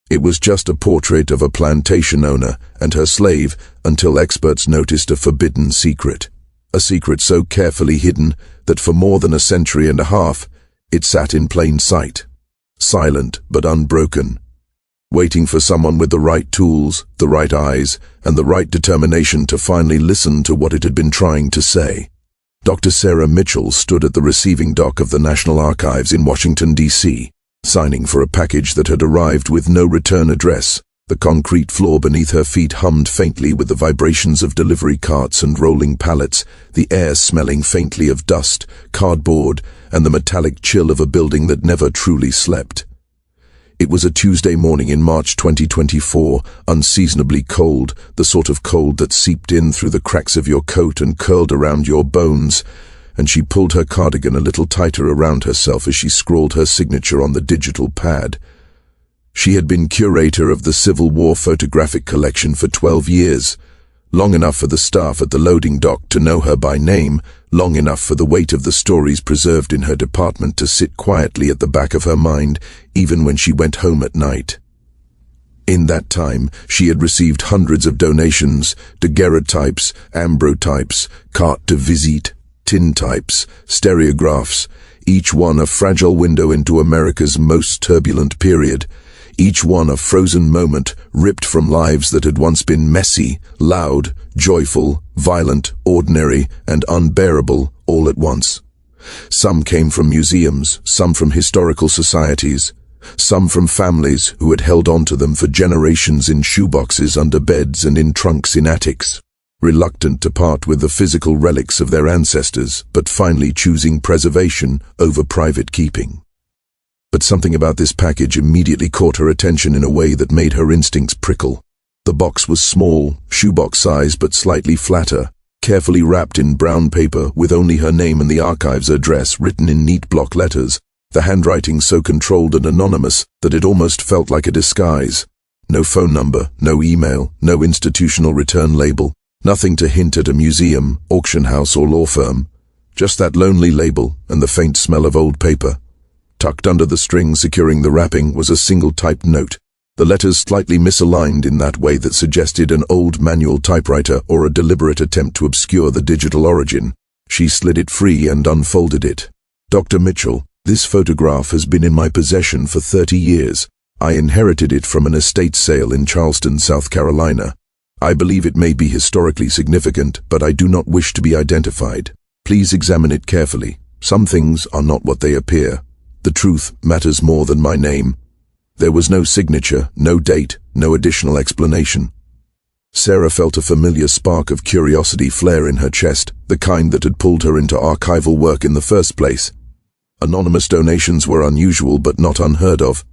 It was just a portrait of a plantation owner and her slave until experts noticed a forbidden secret. A secret so carefully hidden that for more than a century and a half, it sat in plain sight, silent but unbroken, waiting for someone with the right tools, the right eyes, and the right determination to finally listen to what it had been trying to say. Dr. Sarah Mitchell stood at the receiving dock of the National Archives in Washington, D.C., signing for a package that had arrived with no return address. The concrete floor beneath her feet hummed faintly with the vibrations of delivery carts and rolling pallets, the air smelling faintly of dust, cardboard, and the metallic chill of a building that never truly slept. It was a Tuesday morning in March 2024, unseasonably cold, the sort of cold that seeped in through the cracks of your coat and curled around your bones, and she pulled her cardigan a little tighter around herself as she scrawled her signature on the digital pad. She had been curator of the Civil War photographic collection for 12 years, long enough for the staff at the loading dock to know her by name, long enough for the weight of the stories preserved in her department to sit quietly at the back of her mind, even when she went home at night. In that time, she had received hundreds of donations, daguerreotypes, ambrotypes, carte de visite, tintypes, stereographs, each one a fragile window into America's most turbulent period, each one a frozen moment ripped from lives that had once been messy, loud, joyful, violent, ordinary, and unbearable all at once. Some came from museums, some from historical societies, some from families who had held on to them for generations in shoeboxes under beds and in trunks in attics, reluctant to part with the physical relics of their ancestors, but finally choosing preservation over private keeping. But something about this package immediately caught her attention in a way that made her instincts prickle. The box was small, shoebox size but slightly flatter, carefully wrapped in brown paper with only her name and the archive's address written in neat block letters, the handwriting so controlled and anonymous that it almost felt like a disguise. No phone number, no email, no institutional return label, nothing to hint at a museum, auction house or law firm. Just that lonely label and the faint smell of old paper. Tucked under the string securing the wrapping was a single typed note, the letters slightly misaligned in that way that suggested an old manual typewriter or a deliberate attempt to obscure the digital origin. She slid it free and unfolded it. Dr. Mitchell, this photograph has been in my possession for 30 years. I inherited it from an estate sale in Charleston, South Carolina. I believe it may be historically significant, but I do not wish to be identified. Please examine it carefully. Some things are not what they appear. The truth matters more than my name. There was no signature, no date, no additional explanation. Sarah felt a familiar spark of curiosity flare in her chest, the kind that had pulled her into archival work in the first place. Anonymous donations were unusual but not unheard of.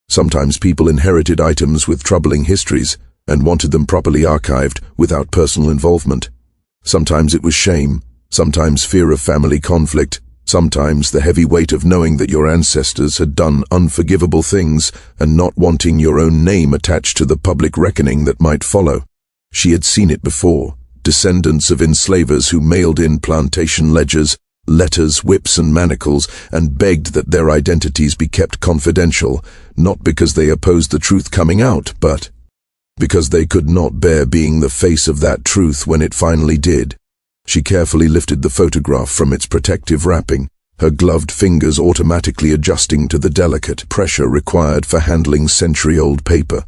Sometimes people inherited items with troubling histories and wanted them properly archived without personal involvement. Sometimes it was shame, sometimes fear of family conflict, sometimes the heavy weight of knowing that your ancestors had done unforgivable things and not wanting your own name attached to the public reckoning that might follow. She had seen it before, descendants of enslavers who mailed in plantation ledgers, letters, whips and manacles, and begged that their identities be kept confidential, not because they opposed the truth coming out, but because they could not bear being the face of that truth when it finally did. She carefully lifted the photograph from its protective wrapping, her gloved fingers automatically adjusting to the delicate pressure required for handling century-old paper.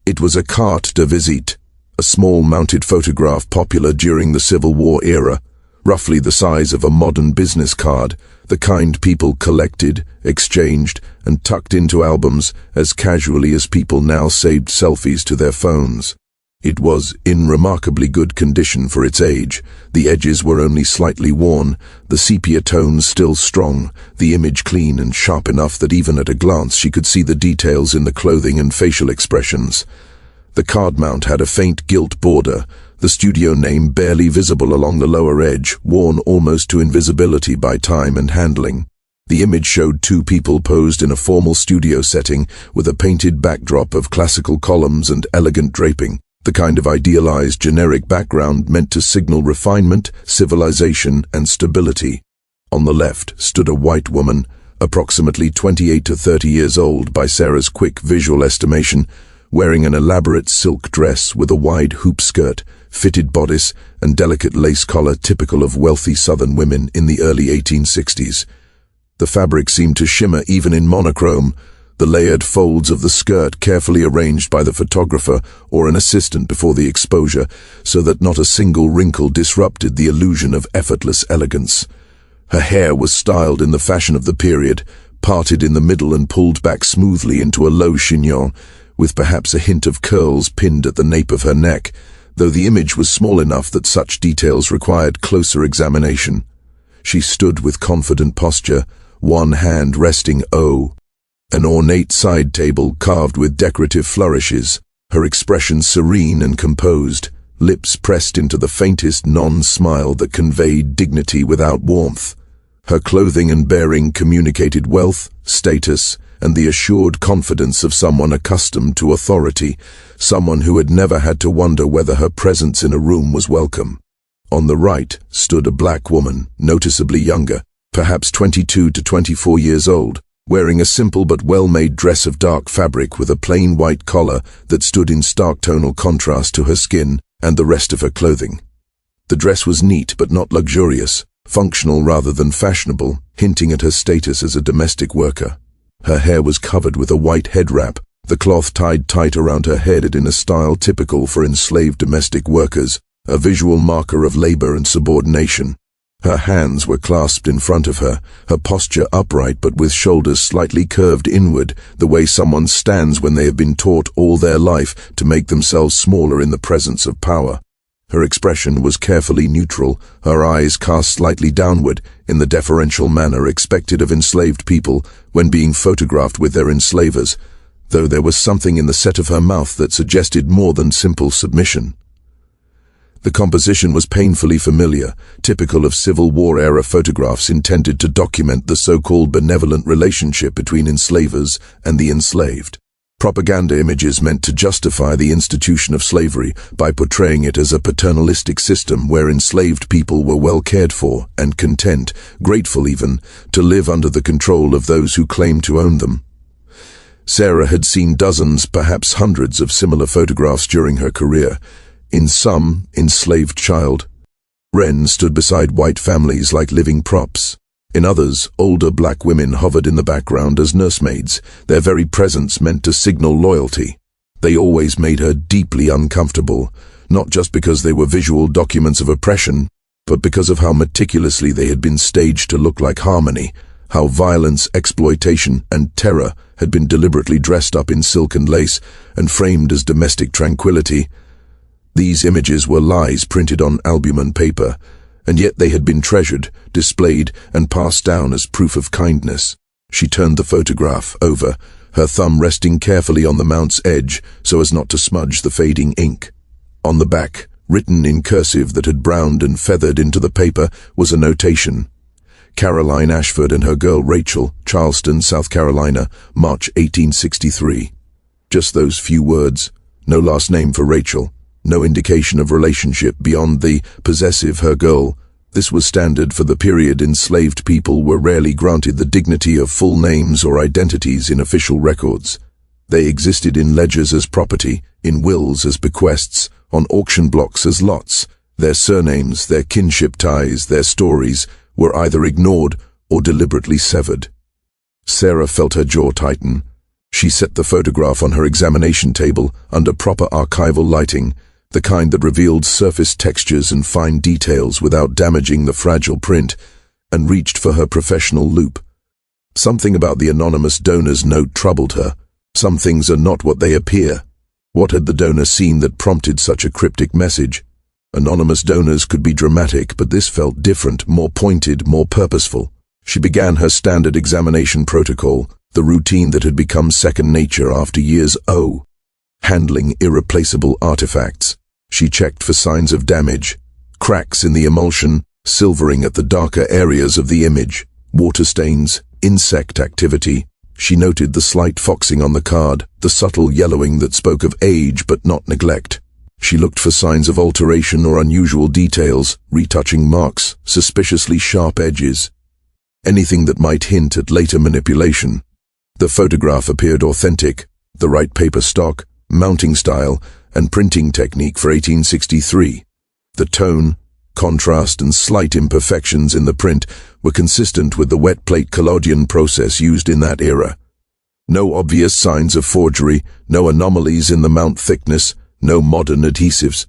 It was a carte de visite, a small mounted photograph popular during the Civil War era, roughly the size of a modern business card, the kind people collected, exchanged, and tucked into albums as casually as people now saved selfies to their phones. It was in remarkably good condition for its age. The edges were only slightly worn, the sepia tones still strong, the image clean and sharp enough that even at a glance she could see the details in the clothing and facial expressions. The card mount had a faint gilt border, the studio name barely visible along the lower edge, worn almost to invisibility by time and handling. The image showed two people posed in a formal studio setting with a painted backdrop of classical columns and elegant draping, the kind of idealized generic background meant to signal refinement, civilization, and stability. On the left stood a white woman, approximately 28 to 30 years old by Sarah's quick visual estimation, wearing an elaborate silk dress with a wide hoop skirt, fitted bodice, and delicate lace collar typical of wealthy southern women in the early 1860s. The fabric seemed to shimmer even in monochrome, the layered folds of the skirt carefully arranged by the photographer or an assistant before the exposure, so that not a single wrinkle disrupted the illusion of effortless elegance. Her hair was styled in the fashion of the period, parted in the middle and pulled back smoothly into a low chignon, with perhaps a hint of curls pinned at the nape of her neck, though the image was small enough that such details required closer examination. She stood with confident posture, one hand resting an ornate side table carved with decorative flourishes, her expression serene and composed, lips pressed into the faintest non-smile that conveyed dignity without warmth. Her clothing and bearing communicated wealth, status, and the assured confidence of someone accustomed to authority, someone who had never had to wonder whether her presence in a room was welcome. On the right stood a black woman, noticeably younger, perhaps 22 to 24 years old, wearing a simple but well-made dress of dark fabric with a plain white collar that stood in stark tonal contrast to her skin and the rest of her clothing. The dress was neat but not luxurious, functional rather than fashionable, hinting at her status as a domestic worker. Her hair was covered with a white head wrap, the cloth tied tight around her head in a style typical for enslaved domestic workers, a visual marker of labor and subordination. Her hands were clasped in front of her, her posture upright but with shoulders slightly curved inward, the way someone stands when they have been taught all their life to make themselves smaller in the presence of power. Her expression was carefully neutral, her eyes cast slightly downward, in the deferential manner expected of enslaved people when being photographed with their enslavers, though there was something in the set of her mouth that suggested more than simple submission. The composition was painfully familiar, typical of Civil War-era photographs intended to document the so-called benevolent relationship between enslavers and the enslaved. Propaganda images meant to justify the institution of slavery by portraying it as a paternalistic system where enslaved people were well cared for and content, grateful even, to live under the control of those who claimed to own them. Sarah had seen dozens, perhaps hundreds of similar photographs during her career. In some, enslaved child Wren stood beside white families like living props. In others, older black women hovered in the background as nursemaids, their very presence meant to signal loyalty. They always made her deeply uncomfortable, not just because they were visual documents of oppression, but because of how meticulously they had been staged to look like harmony, how violence, exploitation, and terror had been deliberately dressed up in silk and lace and framed as domestic tranquility. These images were lies printed on albumen paper, and yet they had been treasured, displayed, and passed down as proof of kindness. She turned the photograph over, her thumb resting carefully on the mount's edge so as not to smudge the fading ink. On the back, written in cursive that had browned and feathered into the paper, was a notation. Caroline Ashford and her girl Rachel, Charleston, South Carolina, March 1863. Just those few words. No last name for Rachel. No indication of relationship beyond the possessive her girl. This was standard for the period. Enslaved people were rarely granted the dignity of full names or identities in official records. They existed in ledgers as property, in wills as bequests, on auction blocks as lots. Their surnames, their kinship ties, their stories were either ignored or deliberately severed. Sarah felt her jaw tighten. She set the photograph on her examination table under proper archival lighting, the kind that revealed surface textures and fine details without damaging the fragile print, and reached for her professional loupe. Something about the anonymous donor's note troubled her. Some things are not what they appear. What had the donor seen that prompted such a cryptic message? Anonymous donors could be dramatic, but this felt different, more pointed, more purposeful. She began her standard examination protocol, the routine that had become second nature after years. Handling irreplaceable artifacts. She checked for signs of damage, cracks in the emulsion, silvering at the darker areas of the image, water stains, insect activity. She noted the slight foxing on the card, the subtle yellowing that spoke of age but not neglect. She looked for signs of alteration or unusual details, retouching marks, suspiciously sharp edges. anything that might hint at later manipulation. The photograph appeared authentic, the right paper stock, mounting style, and printing technique for 1863. The tone, contrast, and slight imperfections in the print were consistent with the wet plate collodion process used in that era. No obvious signs of forgery, no anomalies in the mount thickness, no modern adhesives.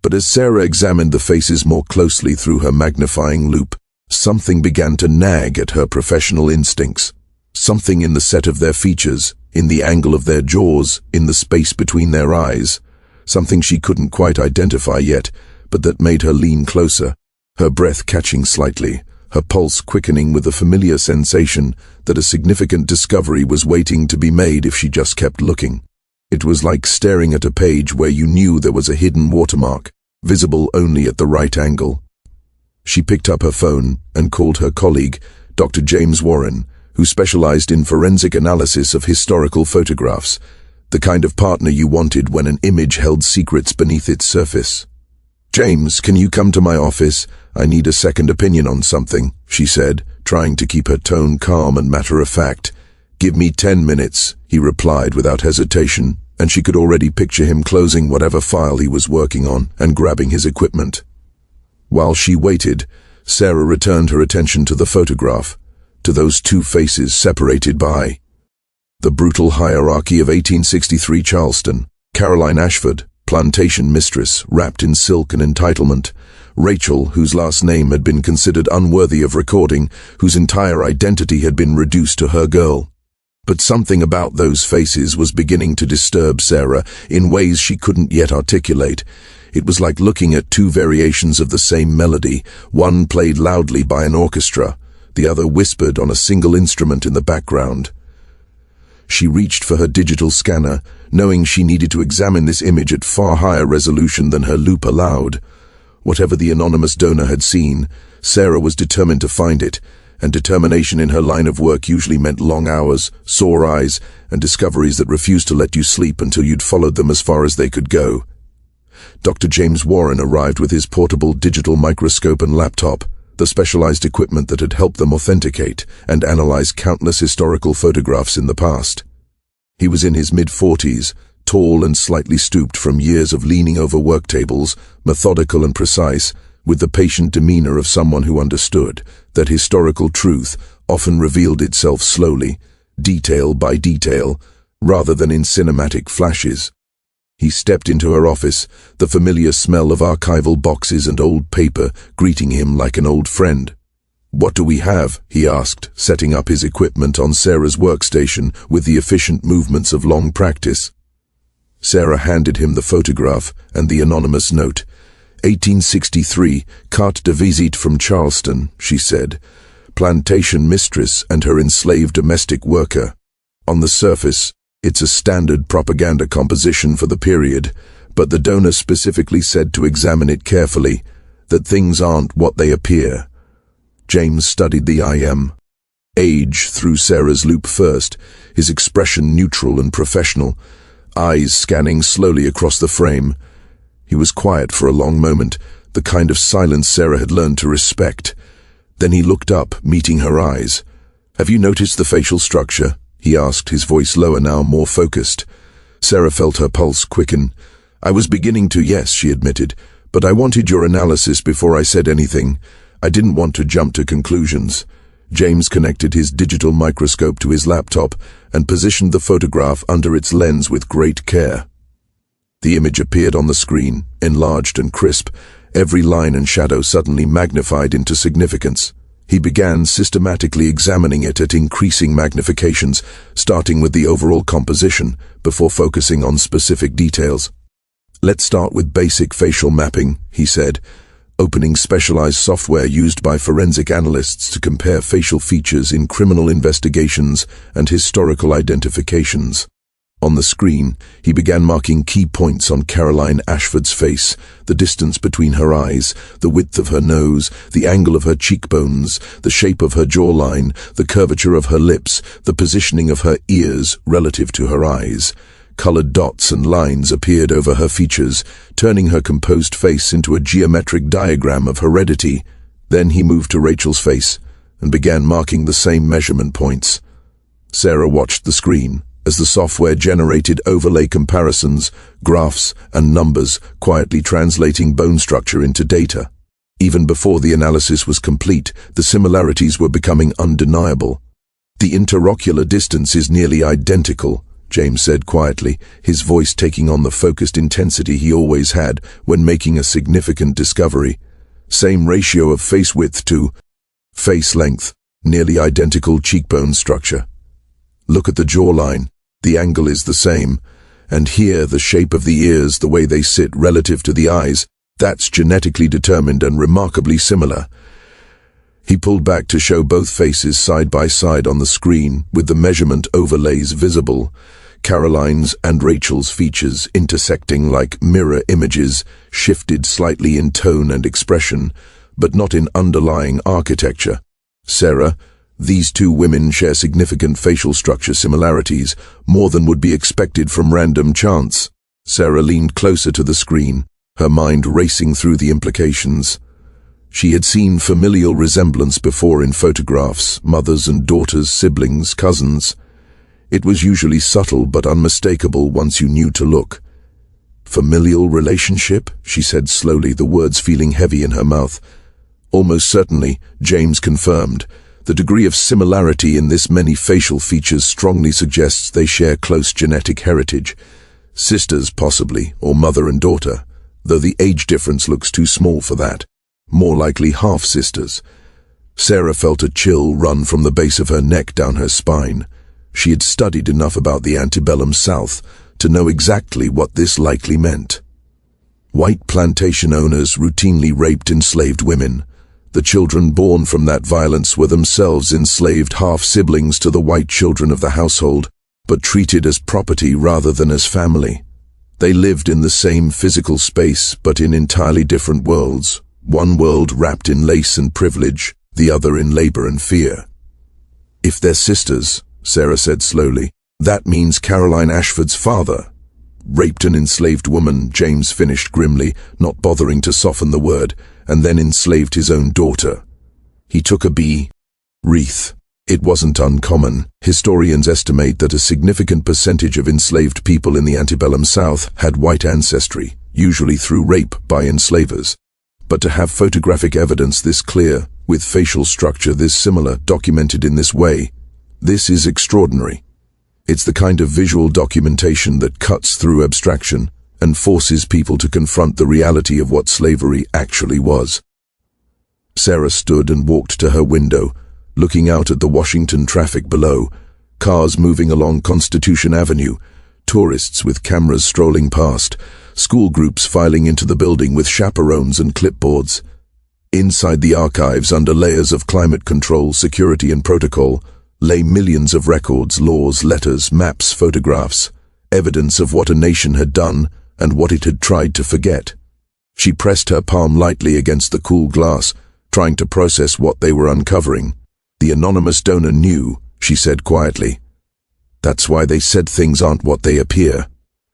But as Sarah examined the faces more closely through her magnifying loupe, something began to nag at her professional instincts. Something in the set of their features, in the angle of their jaws, in the space between their eyes. Something she couldn't quite identify yet, but that made her lean closer, her breath catching slightly, her pulse quickening with the familiar sensation that a significant discovery was waiting to be made if she just kept looking. It was like staring at a page where you knew there was a hidden watermark, visible only at the right angle. She picked up her phone and called her colleague, Dr. James Warren, who specialized in forensic analysis of historical photographs, the kind of partner you wanted when an image held secrets beneath its surface. "James, can you come to my office? I need a second opinion on something," she said, trying to keep her tone calm and matter-of-fact. "Give me 10 minutes, he replied without hesitation, and she could already picture him closing whatever file he was working on and grabbing his equipment. While she waited, Sarah returned her attention to the photograph, to those two faces separated by the brutal hierarchy of 1863 Charleston, Caroline Ashford, plantation mistress, wrapped in silk and entitlement, Rachel, whose last name had been considered unworthy of recording, whose entire identity had been reduced to her girl. But something about those faces was beginning to disturb Sarah in ways she couldn't yet articulate. It was like looking at two variations of the same melody, one played loudly by an orchestra, the other whispered on a single instrument in the background. She reached for her digital scanner, knowing she needed to examine this image at far higher resolution than her loupe allowed. Whatever the anonymous donor had seen, Sarah was determined to find it, and determination in her line of work usually meant long hours, sore eyes, and discoveries that refused to let you sleep until you'd followed them as far as they could go. Dr. James Warren arrived with his portable digital microscope and laptop, the specialized equipment that had helped them authenticate and analyze countless historical photographs in the past. He was in his mid-40s, tall and slightly stooped from years of leaning over work tables, methodical and precise, with the patient demeanor of someone who understood that historical truth often revealed itself slowly, detail by detail, rather than in cinematic flashes. He stepped into her office, the familiar smell of archival boxes and old paper greeting him like an old friend. "What do we have?" he asked, setting up his equipment on Sarah's workstation with the efficient movements of long practice. Sarah handed him the photograph and the anonymous note. 1863, carte de visite from Charleston, she said. Plantation mistress and her enslaved domestic worker. On the surface, it's a standard propaganda composition for the period, but the donor specifically said to examine it carefully, that things aren't what they appear. James studied the age through Sarah's loupe first, his expression neutral and professional, eyes scanning slowly across the frame. He was quiet for a long moment, the kind of silence Sarah had learned to respect. Then he looked up, meeting her eyes. "Have you noticed the facial structure?" he asked, his voice lower now, more focused. Sarah felt her pulse quicken. "I was beginning to, yes," she admitted, "but I wanted your analysis before I said anything. I didn't want to jump to conclusions." James connected his digital microscope to his laptop and positioned the photograph under its lens with great care. The image appeared on the screen, enlarged and crisp, every line and shadow suddenly magnified into significance. He began systematically examining it at increasing magnifications, starting with the overall composition, before focusing on specific details. "Let's start with basic facial mapping," he said, opening specialized software used by forensic analysts to compare facial features in criminal investigations and historical identifications. On the screen, he began marking key points on Caroline Ashford's face, the distance between her eyes, the width of her nose, the angle of her cheekbones, the shape of her jawline, the curvature of her lips, the positioning of her ears relative to her eyes. Colored dots and lines appeared over her features, turning her composed face into a geometric diagram of heredity. Then he moved to Rachel's face, and began marking the same measurement points. Sarah watched the screen as the software generated overlay comparisons, graphs, and numbers, quietly translating bone structure into data. Even before the analysis was complete, the similarities were becoming undeniable. "The interocular distance is nearly identical," James said quietly, his voice taking on the focused intensity he always had when making a significant discovery. "Same ratio of face width to face length, nearly identical cheekbone structure. Look at the jawline. The angle is the same. And here, the shape of the ears, the way they sit relative to the eyes, that's genetically determined and remarkably similar." He pulled back to show both faces side by side on the screen, with the measurement overlays visible. Caroline's and Rachel's features intersecting like mirror images, shifted slightly in tone and expression, but not in underlying architecture. "Sarah, these two women share significant facial structure similarities, more than would be expected from random chance." Sarah leaned closer to the screen, her mind racing through the implications. She had seen familial resemblance before in photographs, mothers and daughters, siblings, cousins. It was usually subtle but unmistakable once you knew to look. "Familial relationship?" she said slowly, the words feeling heavy in her mouth. "Almost certainly," James confirmed. "The degree of similarity in this many facial features strongly suggests they share close genetic heritage. Sisters, possibly, or mother and daughter, though the age difference looks too small for that. More likely half-sisters." Sarah felt a chill run from the base of her neck down her spine. She had studied enough about the antebellum South to know exactly what this likely meant. White plantation owners routinely raped enslaved women. The children born from that violence were themselves enslaved half-siblings to the white children of the household, but treated as property rather than as family. They lived in the same physical space, but in entirely different worlds. One world wrapped in lace and privilege, the other in labor and fear. "If they're sisters," Sarah said slowly, "that means Caroline Ashford's father raped an enslaved woman," James finished grimly, not bothering to soften the word, "and then enslaved his own daughter. He took a wreath." It wasn't uncommon. Historians estimate that a significant percentage of enslaved people in the antebellum South had white ancestry, usually through rape by enslavers. But to have photographic evidence this clear, with facial structure this similar, documented in this way, this is extraordinary. It's the kind of visual documentation that cuts through abstraction and forces people to confront the reality of what slavery actually was. Sarah stood and walked to her window, looking out at the Washington traffic below, cars moving along Constitution Avenue, tourists with cameras strolling past, school groups filing into the building with chaperones and clipboards. Inside the archives, under layers of climate control, security and protocol, lay millions of records, laws, letters, maps, photographs, evidence of what a nation had done and what it had tried to forget. She pressed her palm lightly against the cool glass, trying to process what they were uncovering. "The anonymous donor knew," she said quietly. "That's why they said things aren't what they appear."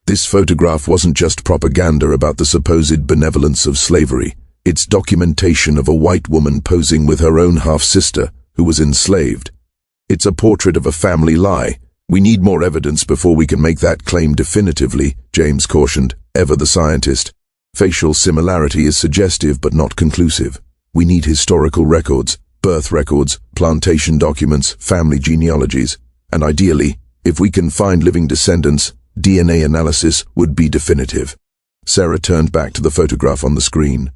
This photograph wasn't just propaganda about the supposed benevolence of slavery. It's documentation of a white woman posing with her own half-sister, who was enslaved. It's a portrait of a family lie. "We need more evidence before we can make that claim definitively," James cautioned, ever the scientist. "Facial similarity is suggestive but not conclusive. We need historical records, birth records, plantation documents, family genealogies, and ideally, if we can find living descendants, DNA analysis would be definitive." Sarah turned back to the photograph on the screen.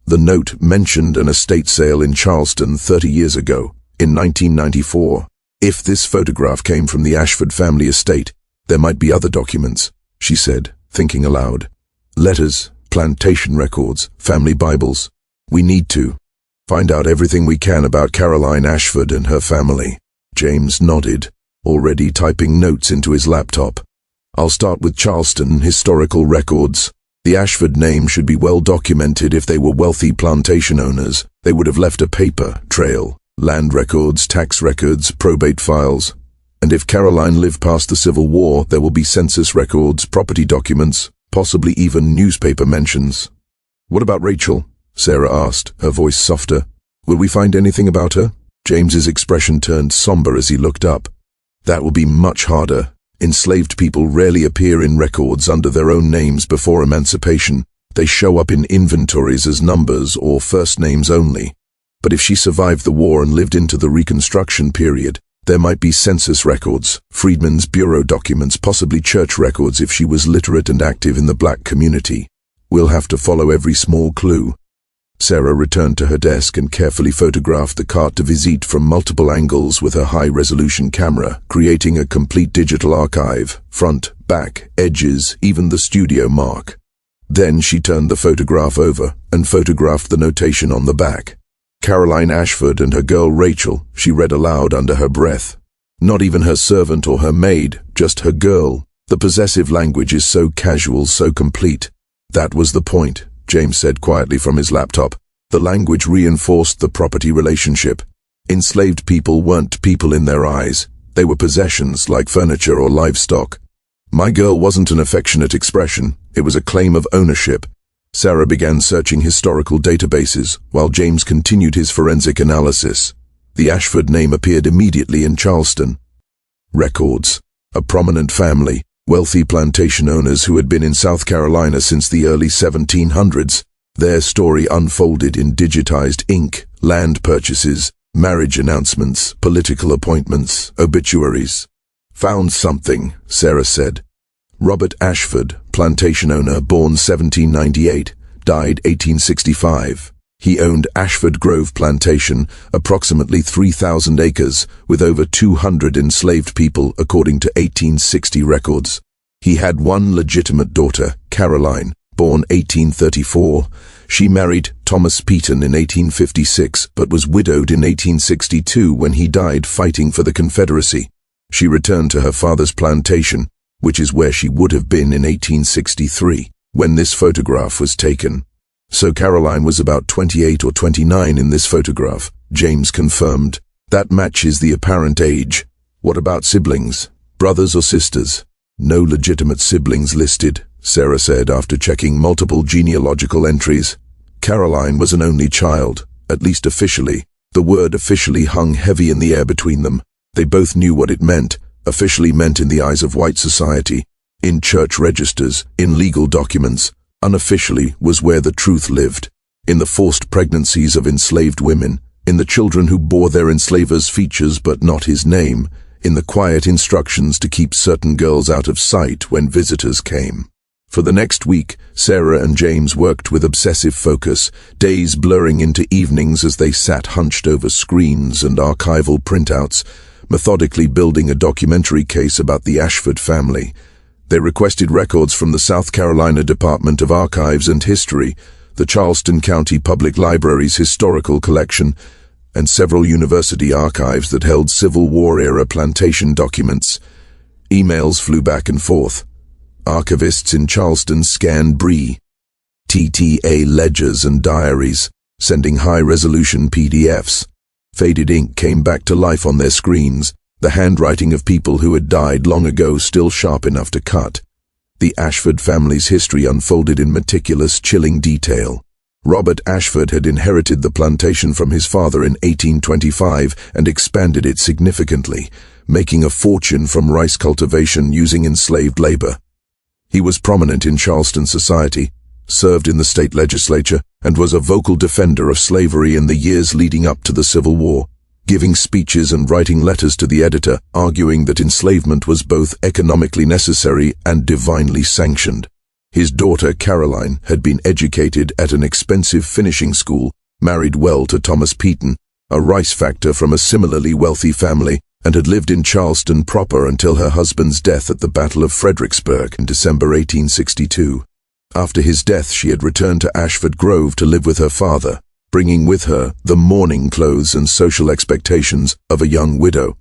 The note mentioned an estate sale in Charleston 30 years ago, in 1994. If this photograph came from the Ashford family estate, there might be other documents, she said, thinking aloud. Letters, plantation records, family Bibles. We need to find out everything we can about Caroline Ashford and her family. James nodded, already typing notes into his laptop. "I'll start with Charleston historical records. The Ashford name should be well documented. If they were wealthy plantation owners, they would have left a paper trail, land records, tax records, probate files. And if Caroline lived past the Civil War, there will be census records, property documents, possibly even newspaper mentions." "What about Rachel?" Sarah asked, her voice softer. "Will we find anything about her?" James's expression turned somber as he looked up. That will be much harder. Enslaved people rarely appear in records under their own names before emancipation. They show up in inventories as numbers or first names only. But if she survived the war and lived into the Reconstruction period, there might be census records, Freedmen's Bureau documents, possibly church records if she was literate and active in the black community. We'll have to follow every small clue. Sarah returned to her desk and carefully photographed the carte de visite from multiple angles with her high-resolution camera, creating a complete digital archive, front, back, edges, even the studio mark. Then she turned the photograph over and photographed the notation on the back. Caroline Ashford and her girl Rachel, she read aloud under her breath. Not even her servant or her maid, just her girl. The possessive language is so casual, so complete. That was the point, James said quietly from his laptop. The language reinforced the property relationship. Enslaved people weren't people in their eyes. They were possessions, like furniture or livestock. My girl wasn't an affectionate expression. It was a claim of ownership. Sarah began searching historical databases, while James continued his forensic analysis. The Ashford name appeared immediately in Charleston. Records. A prominent family, wealthy plantation owners who had been in South Carolina since the early 1700s. Their story unfolded in digitized ink, land purchases, marriage announcements, political appointments, obituaries. Found something, Sarah said. Robert Ashford, plantation owner, born 1798, died 1865. He owned Ashford Grove Plantation, approximately 3,000 acres, with over 200 enslaved people according to 1860 records. He had one legitimate daughter, Caroline, born 1834. She married Thomas Peton in 1856, but was widowed in 1862 when he died fighting for the Confederacy. She returned to her father's plantation, which is where she would have been in 1863, when this photograph was taken. So Caroline was about 28 or 29 in this photograph, James confirmed. That matches the apparent age. What about siblings? Brothers or sisters? No legitimate siblings listed, Sarah said after checking multiple genealogical entries. Caroline was an only child, at least officially. The word officially hung heavy in the air between them. They both knew what it meant. Officially meant in the eyes of white society, in church registers, in legal documents. Unofficially was where the truth lived, in the forced pregnancies of enslaved women, in the children who bore their enslaver's features but not his name, in the quiet instructions to keep certain girls out of sight when visitors came. For the next week, Sarah and James worked with obsessive focus, days blurring into evenings as they sat hunched over screens and archival printouts, methodically building a documentary case about the Ashford family. They requested records from the South Carolina Department of Archives and History, the Charleston County Public Library's historical collection, and several university archives that held Civil War-era plantation documents. Emails flew back and forth. Archivists in Charleston scanned Bree, TTA ledgers and diaries, sending high-resolution PDFs. Faded ink came back to life on their screens, the handwriting of people who had died long ago still sharp enough to cut. The Ashford family's history unfolded in meticulous, chilling detail. Robert Ashford had inherited the plantation from his father in 1825 and expanded it significantly, making a fortune from rice cultivation using enslaved labor. He was prominent in Charleston society, served in the state legislature, and was a vocal defender of slavery in the years leading up to the Civil War, giving speeches and writing letters to the editor, arguing that enslavement was both economically necessary and divinely sanctioned. His daughter, Caroline, had been educated at an expensive finishing school, married well to Thomas Peton, a rice factor from a similarly wealthy family, and had lived in Charleston proper until her husband's death at the Battle of Fredericksburg in December 1862. After his death, she had returned to Ashford Grove to live with her father, bringing with her the mourning clothes and social expectations of a young widow.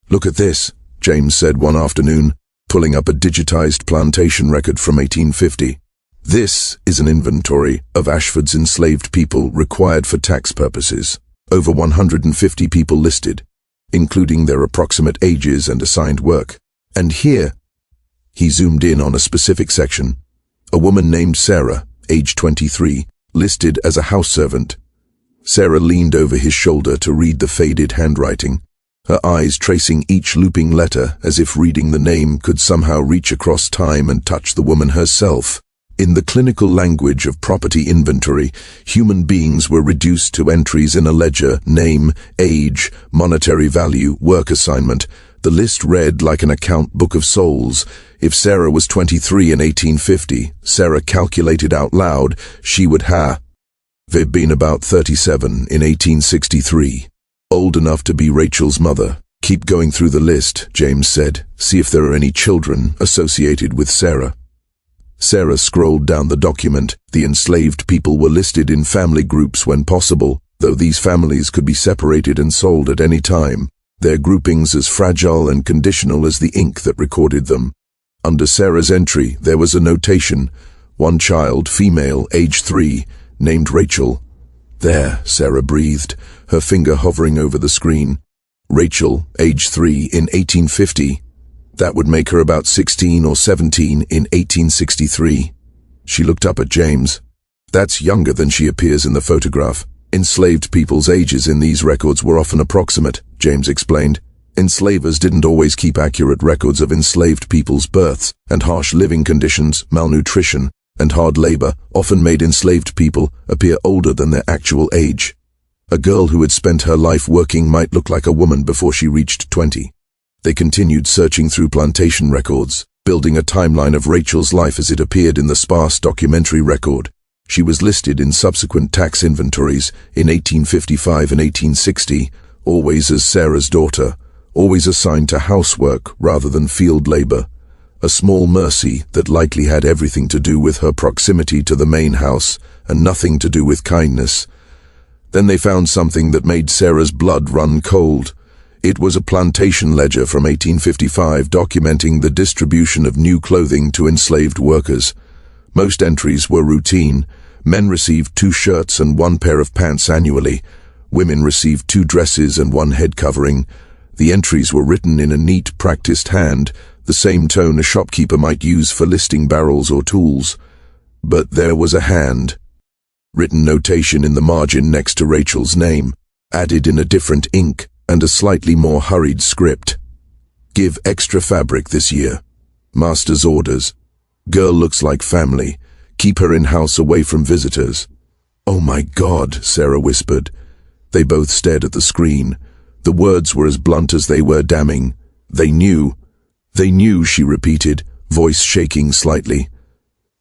"Look at this," James said one afternoon, pulling up a digitized plantation record from 1850. "This is an inventory of Ashford's enslaved people required for tax purposes. Over 150 people listed, including their approximate ages and assigned work. And here," he zoomed in on a specific section, "a woman named Sarah, age 23, listed as a house servant. Sarah leaned over his shoulder to read the faded handwriting, her eyes tracing each looping letter as if reading the name could somehow reach across time and touch the woman herself. In the clinical language of property inventory, human beings were reduced to entries in a ledger: name, age, monetary value, work assignment. The list read like an account book of souls. If Sarah was 23 in 1850, Sarah calculated out loud, she would have been about 37 in 1863. Old enough to be Rachel's mother. Keep going through the list, James said. See if there are any children associated with Sarah. Sarah scrolled down the document. The enslaved people were listed in family groups when possible, though these families could be separated and sold at any time, their groupings as fragile and conditional as the ink that recorded them. Under Sarah's entry, there was a notation: one child, female, age 3, named Rachel. There, Sarah breathed, her finger hovering over the screen. Rachel, age 3, in 1850. That would make her about 16 or 17 in 1863. She looked up at James. That's younger than she appears in the photograph. Enslaved people's ages in these records were often approximate, James explained. Enslavers didn't always keep accurate records of enslaved people's births, and harsh living conditions, malnutrition, and hard labor often made enslaved people appear older than their actual age. A girl who had spent her life working might look like a woman before she reached 20. They continued searching through plantation records, building a timeline of Rachel's life as it appeared in the sparse documentary record. She was listed in subsequent tax inventories in 1855 and 1860, always as Sarah's daughter, always assigned to housework rather than field labor. A small mercy that likely had everything to do with her proximity to the main house and nothing to do with kindness. Then they found something that made Sarah's blood run cold. It was a plantation ledger from 1855 documenting the distribution of new clothing to enslaved workers. Most entries were routine. Men received 2 shirts and 1 pair of pants annually. Women received 2 dresses and 1 head covering. The entries were written in a neat, practiced hand, the same tone a shopkeeper might use for listing barrels or tools. But there was a hand. Written notation in the margin next to Rachel's name, added in a different ink and a slightly more hurried script. Give extra fabric this year. Master's orders. Girl looks like family. Keep her in-house away from visitors. Oh my God, Sarah whispered. They both stared at the screen. The words were as blunt as they were damning. They knew, she repeated, voice shaking slightly.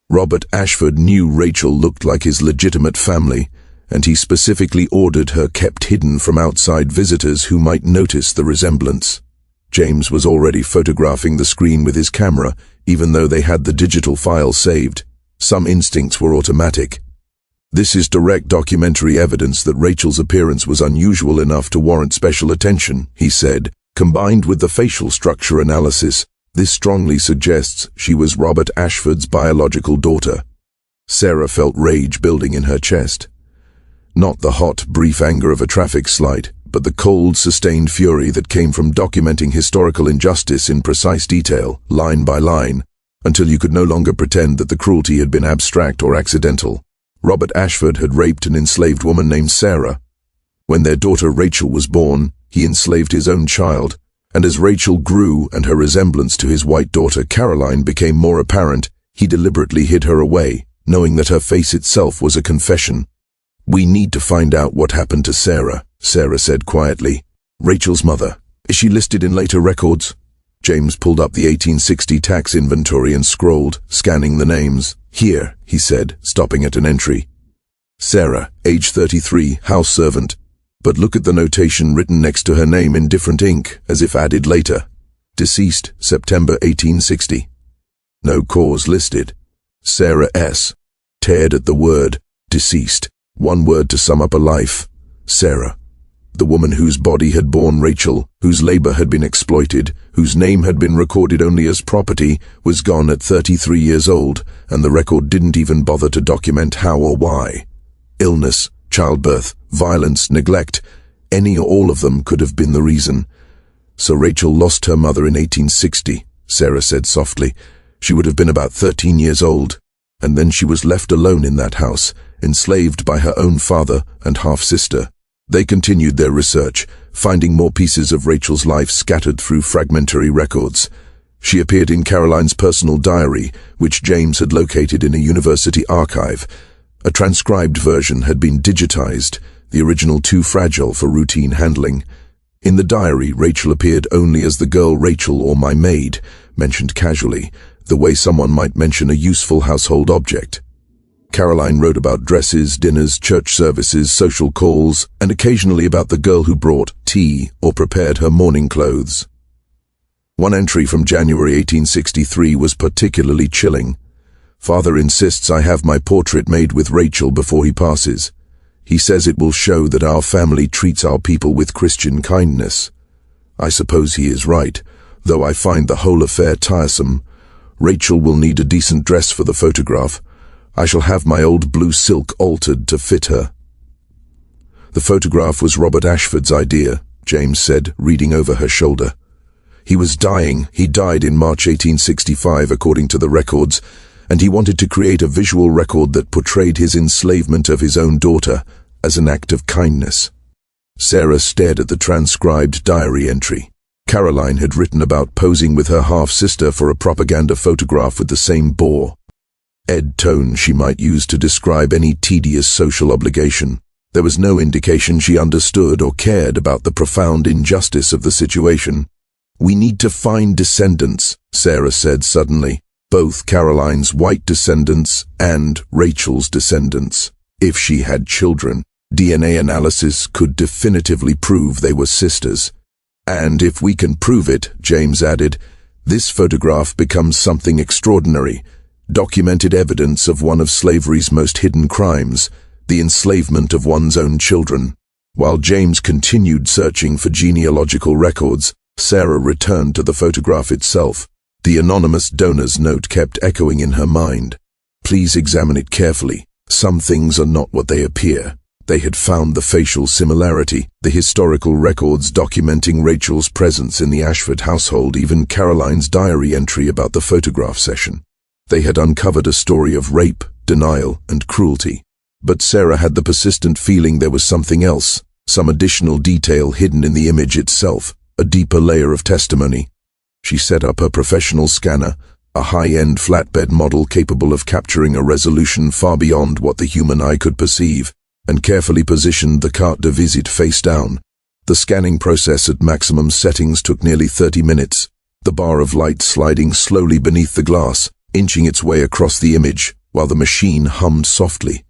Robert Ashford knew Rachel looked like his legitimate family, and he specifically ordered her kept hidden from outside visitors who might notice the resemblance. James was already photographing the screen with his camera, even though they had the digital file saved. Some instincts were automatic. This is direct documentary evidence that Rachel's appearance was unusual enough to warrant special attention, he said. Combined with the facial structure analysis, this strongly suggests she was Robert Ashford's biological daughter. Sarah felt rage building in her chest. Not the hot, brief anger of a traffic slight, but the cold, sustained fury that came from documenting historical injustice in precise detail, line by line, until you could no longer pretend that the cruelty had been abstract or accidental. Robert Ashford had raped an enslaved woman named Sarah. When their daughter Rachel was born, he enslaved his own child, and as Rachel grew and her resemblance to his white daughter Caroline became more apparent, he deliberately hid her away, knowing that her face itself was a confession. We need to find out what happened to Sarah, Sarah said quietly. Rachel's mother. Is she listed in later records? James pulled up the 1860 tax inventory and scrolled, scanning the names. Here, he said, stopping at an entry. Sarah, age 33, house servant. But look at the notation written next to her name in different ink, as if added later. Deceased, September 1860. No cause listed. Sarah S. Teared at the word, deceased. One word to sum up a life. Sarah. The woman whose body had borne Rachel, whose labor had been exploited, whose name had been recorded only as property, was gone at 33 years old, and the record didn't even bother to document how or why. Illness, childbirth, violence, neglect, any or all of them could have been the reason. So Rachel lost her mother in 1860, Sarah said softly. She would have been about 13 years old, and then she was left alone in that house, enslaved by her own father and half-sister. They continued their research, finding more pieces of Rachel's life scattered through fragmentary records. She appeared in Caroline's personal diary, which James had located in a university archive. A transcribed version had been digitized, the original too fragile for routine handling. In the diary, Rachel appeared only as the girl Rachel or my maid, mentioned casually, the way someone might mention a useful household object. Caroline wrote about dresses, dinners, church services, social calls, and occasionally about the girl who brought tea or prepared her morning clothes. One entry from January 1863 was particularly chilling. Father insists I have my portrait made with Rachel before he passes. He says it will show that our family treats our people with Christian kindness. I suppose he is right, though I find the whole affair tiresome. Rachel will need a decent dress for the photograph. I shall have my old blue silk altered to fit her. The photograph was Robert Ashford's idea, James said, reading over her shoulder. He was dying. He died in March 1865, according to the records, and he wanted to create a visual record that portrayed his enslavement of his own daughter as an act of kindness. Sarah stared at the transcribed diary entry. Caroline had written about posing with her half-sister for a propaganda photograph with the same bore. Tone she might use to describe any tedious social obligation. There was no indication she understood or cared about the profound injustice of the situation. We need to find descendants, Sarah said suddenly. Both Caroline's white descendants and Rachel's descendants. If she had children, DNA analysis could definitively prove they were sisters. And if we can prove it, James added, this photograph becomes something extraordinary, documented evidence of one of slavery's most hidden crimes, the enslavement of one's own children. While James continued searching for genealogical records, Sarah returned to the photograph itself. The anonymous donor's note kept echoing in her mind. Please examine it carefully. Some things are not what they appear. They had found the facial similarity, the historical records documenting Rachel's presence in the Ashford household, even Caroline's diary entry about the photograph session. They had uncovered a story of rape, denial, and cruelty. But Sarah had the persistent feeling there was something else, some additional detail hidden in the image itself, a deeper layer of testimony. She set up her professional scanner, a high-end flatbed model capable of capturing a resolution far beyond what the human eye could perceive, and carefully positioned the carte de visite face down. The scanning process at maximum settings took nearly 30 minutes, the bar of light sliding slowly beneath the glass, inching its way across the image, while the machine hummed softly.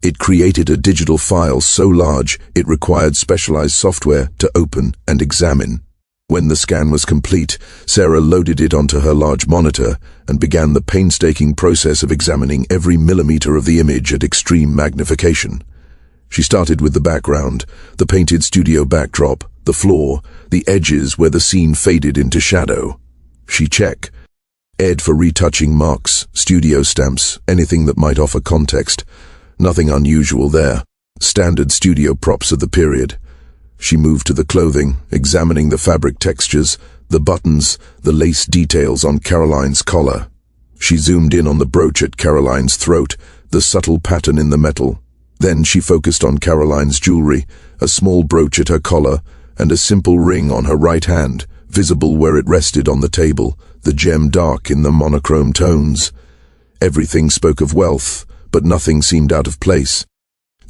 It created a digital file so large it required specialized software to open and examine. When the scan was complete, Sarah loaded it onto her large monitor and began the painstaking process of examining every millimeter of the image at extreme magnification. She started with the background, the painted studio backdrop, the floor, the edges where the scene faded into shadow. She checked. Ed for retouching marks, studio stamps, anything that might offer context. Nothing unusual there. Standard studio props of the period. She moved to the clothing, examining the fabric textures, the buttons, the lace details on Caroline's collar. She zoomed in on the brooch at Caroline's throat, the subtle pattern in the metal. Then she focused on Caroline's jewelry, a small brooch at her collar, and a simple ring on her right hand, visible where it rested on the table, the gem dark in the monochrome tones. Everything spoke of wealth, but nothing seemed out of place.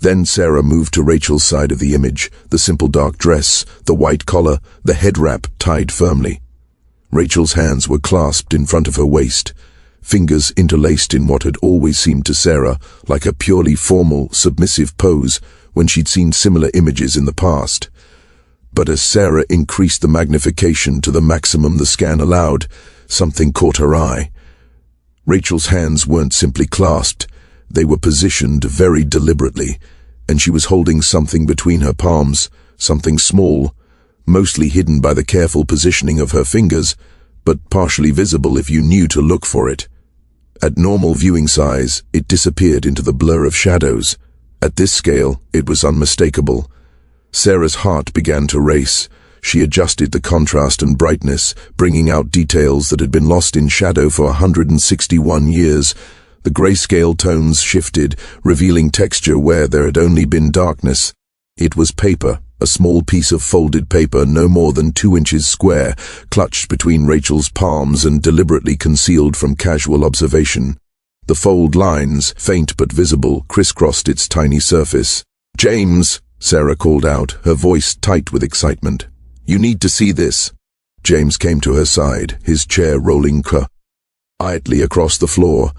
Then Sarah moved to Rachel's side of the image, the simple dark dress, the white collar, the head wrap tied firmly. Rachel's hands were clasped in front of her waist, fingers interlaced in what had always seemed to Sarah like a purely formal, submissive pose when she'd seen similar images in the past. But as Sarah increased the magnification to the maximum the scan allowed, something caught her eye. Rachel's hands weren't simply clasped, they were positioned very deliberately, and she was holding something between her palms, something small, mostly hidden by the careful positioning of her fingers, but partially visible if you knew to look for it. At normal viewing size, it disappeared into the blur of shadows. At this scale, it was unmistakable. Sarah's heart began to race. She adjusted the contrast and brightness, bringing out details that had been lost in shadow for 161 years, The grayscale tones shifted, revealing texture where there had only been darkness. It was paper, a small piece of folded paper no more than 2 inches square, clutched between Rachel's palms and deliberately concealed from casual observation. The fold lines, faint but visible, crisscrossed its tiny surface. "James!" Sarah called out, her voice tight with excitement. "You need to see this." James came to her side, his chair rolling quietly across the floor,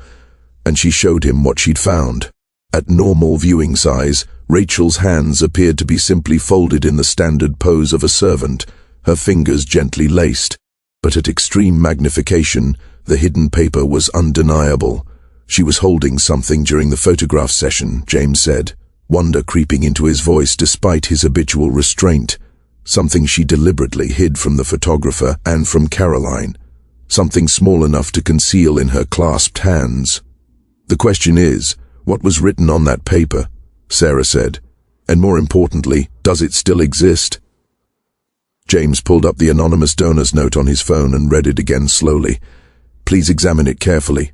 and she showed him what she'd found. At normal viewing size, Rachel's hands appeared to be simply folded in the standard pose of a servant, her fingers gently laced. But at extreme magnification, the hidden paper was undeniable. She was holding something during the photograph session, James said, wonder creeping into his voice despite his habitual restraint. Something she deliberately hid from the photographer and from Caroline. Something small enough to conceal in her clasped hands. "The question is, what was written on that paper?" Sarah said. "And more importantly, does it still exist?" James pulled up the anonymous donor's note on his phone and read it again slowly. "Please examine it carefully.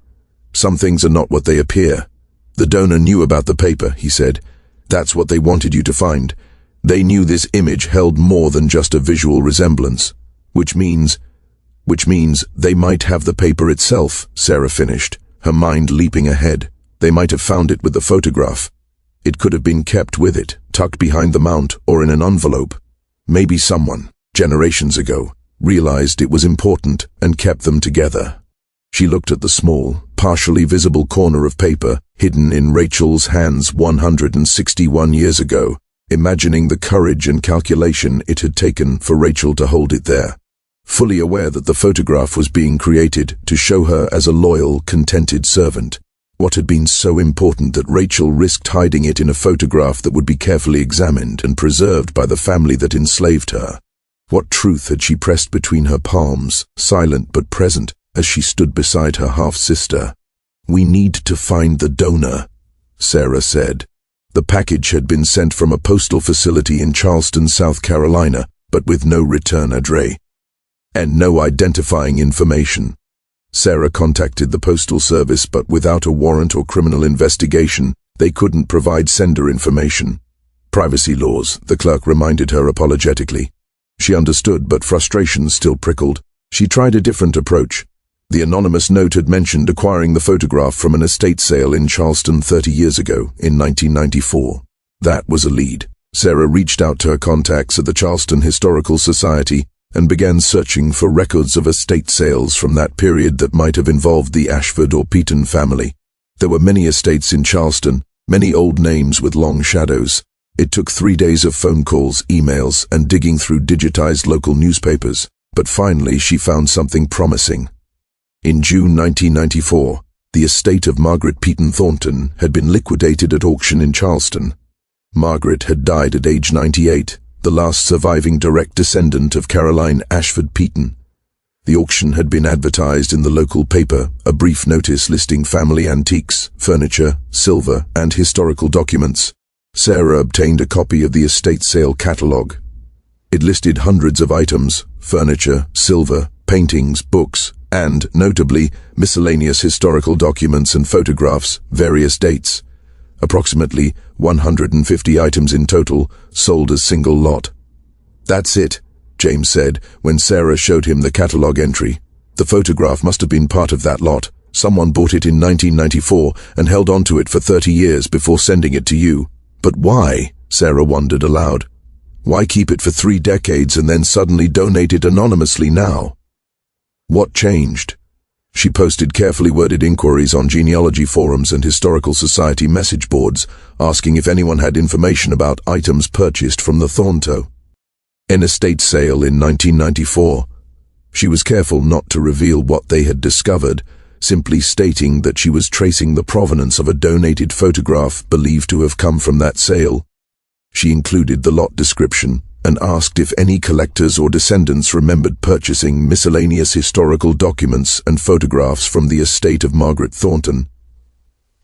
Some things are not what they appear." "The donor knew about the paper," he said. "That's what they wanted you to find. They knew this image held more than just a visual resemblance. Which means they might have the paper itself," Sarah finished, her mind leaping ahead. "They might have found it with the photograph. It could have been kept with it, tucked behind the mount or in an envelope. Maybe someone, generations ago, realized it was important and kept them together." She looked at the small, partially visible corner of paper hidden in Rachel's hands 161 years ago, imagining the courage and calculation it had taken for Rachel to hold it there, fully aware that the photograph was being created to show her as a loyal, contented servant. What had been so important that Rachel risked hiding it in a photograph that would be carefully examined and preserved by the family that enslaved her? What truth had she pressed between her palms, silent but present, as she stood beside her half-sister? "We need to find the donor," Sarah said. The package had been sent from a postal facility in Charleston, South Carolina, but with no return address and no identifying information. Sarah contacted the postal service, but without a warrant or criminal investigation, they couldn't provide sender information. "Privacy laws," the clerk reminded her apologetically. She understood, but frustration still prickled. She tried a different approach. The anonymous note had mentioned acquiring the photograph from an estate sale in Charleston 30 years ago, in 1994. That was a lead. Sarah reached out to her contacts at the Charleston Historical Society and began searching for records of estate sales from that period that might have involved the Ashford or Peaton family. There were many estates in Charleston, many old names with long shadows. It took 3 days of phone calls, emails, and digging through digitized local newspapers, but finally she found something promising. In June 1994, the estate of Margaret Peaton Thornton had been liquidated at auction in Charleston. Margaret had died at age 98, the last surviving direct descendant of Caroline Ashford Peaton. The auction had been advertised in the local paper, a brief notice listing family antiques, furniture, silver, and historical documents. Sarah obtained a copy of the estate sale catalogue. It listed hundreds of items: furniture, silver, paintings, books, and, notably, miscellaneous historical documents and photographs, various dates. Approximately 150 items in total, sold as single lot. "That's it," James said, when Sarah showed him the catalogue entry. "The photograph must have been part of that lot. Someone bought it in 1994 and held on to it for 30 years before sending it to you. But why?" Sarah wondered aloud. "Why keep it for 3 decades and then suddenly donate it anonymously now?" What changed? She posted carefully worded inquiries on genealogy forums and historical society message boards, asking if anyone had information about items purchased from the Thornton estate sale in 1994. She was careful not to reveal what they had discovered, simply stating that she was tracing the provenance of a donated photograph believed to have come from that sale. She included the lot description and asked if any collectors or descendants remembered purchasing miscellaneous historical documents and photographs from the estate of Margaret Thornton.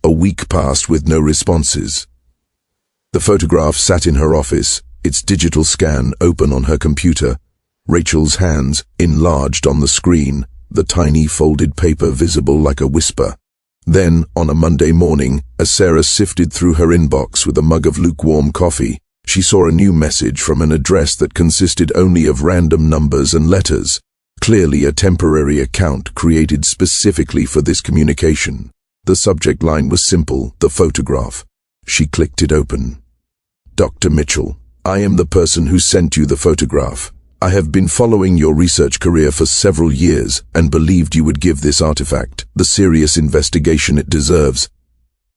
A week passed with no responses. The photograph sat in her office, its digital scan open on her computer, Rachel's hands enlarged on the screen, the tiny folded paper visible like a whisper. Then, on a Monday morning, as Sarah sifted through her inbox with a mug of lukewarm coffee, she saw a new message from an address that consisted only of random numbers and letters, clearly a temporary account created specifically for this communication. The subject line was simple: the photograph. She clicked it open. Dr. Mitchell, I am the person who sent you the photograph. I have been following your research career for several years and believed you would give this artifact the serious investigation it deserves.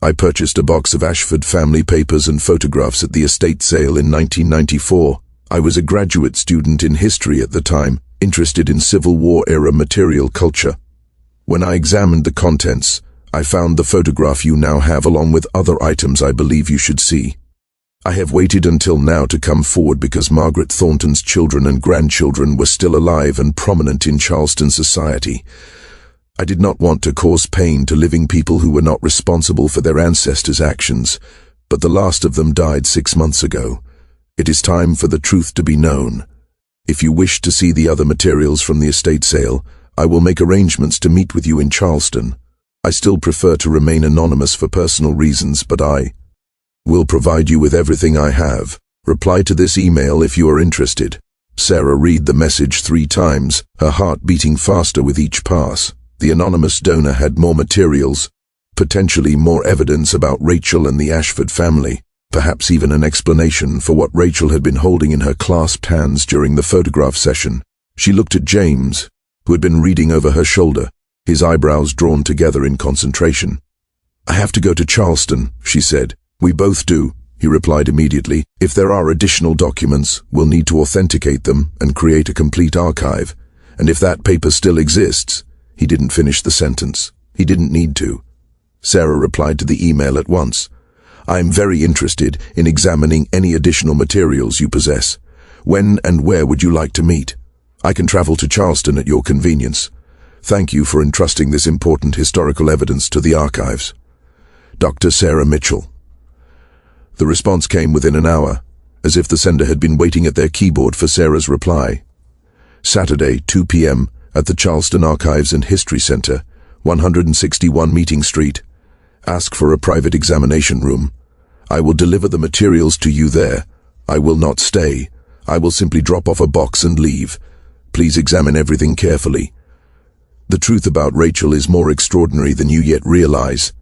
I purchased a box of Ashford family papers and photographs at the estate sale in 1994. I was a graduate student in history at the time, interested in Civil War-era material culture. When I examined the contents, I found the photograph you now have along with other items I believe you should see. I have waited until now to come forward because Margaret Thornton's children and grandchildren were still alive and prominent in Charleston society. I did not want to cause pain to living people who were not responsible for their ancestors' actions, but the last of them died 6 months ago. It is time for the truth to be known. If you wish to see the other materials from the estate sale, I will make arrangements to meet with you in Charleston. I still prefer to remain anonymous for personal reasons, but I will provide you with everything I have. Reply to this email if you are interested. Sarah read the message 3 times, her heart beating faster with each pass. The anonymous donor had more materials, potentially more evidence about Rachel and the Ashford family, perhaps even an explanation for what Rachel had been holding in her clasped hands during the photograph session. She looked at James, who had been reading over her shoulder, his eyebrows drawn together in concentration. I have to go to Charleston, she said. We both do, he replied immediately. If there are additional documents, we'll need to authenticate them and create a complete archive. And if that paper still exists, he didn't finish the sentence. He didn't need to. Sarah replied to the email at once. I am very interested in examining any additional materials you possess. When and where would you like to meet? I can travel to Charleston at your convenience. Thank you for entrusting this important historical evidence to the archives. Dr. Sarah Mitchell. The response came within an hour, as if the sender had been waiting at their keyboard for Sarah's reply. Saturday, 2 p.m., at the Charleston Archives and History Center, 161 Meeting Street. Ask for a private examination room. I will deliver the materials to you there. I will not stay. I will simply drop off a box and leave. Please examine everything carefully. The truth about Rachel is more extraordinary than you yet realize.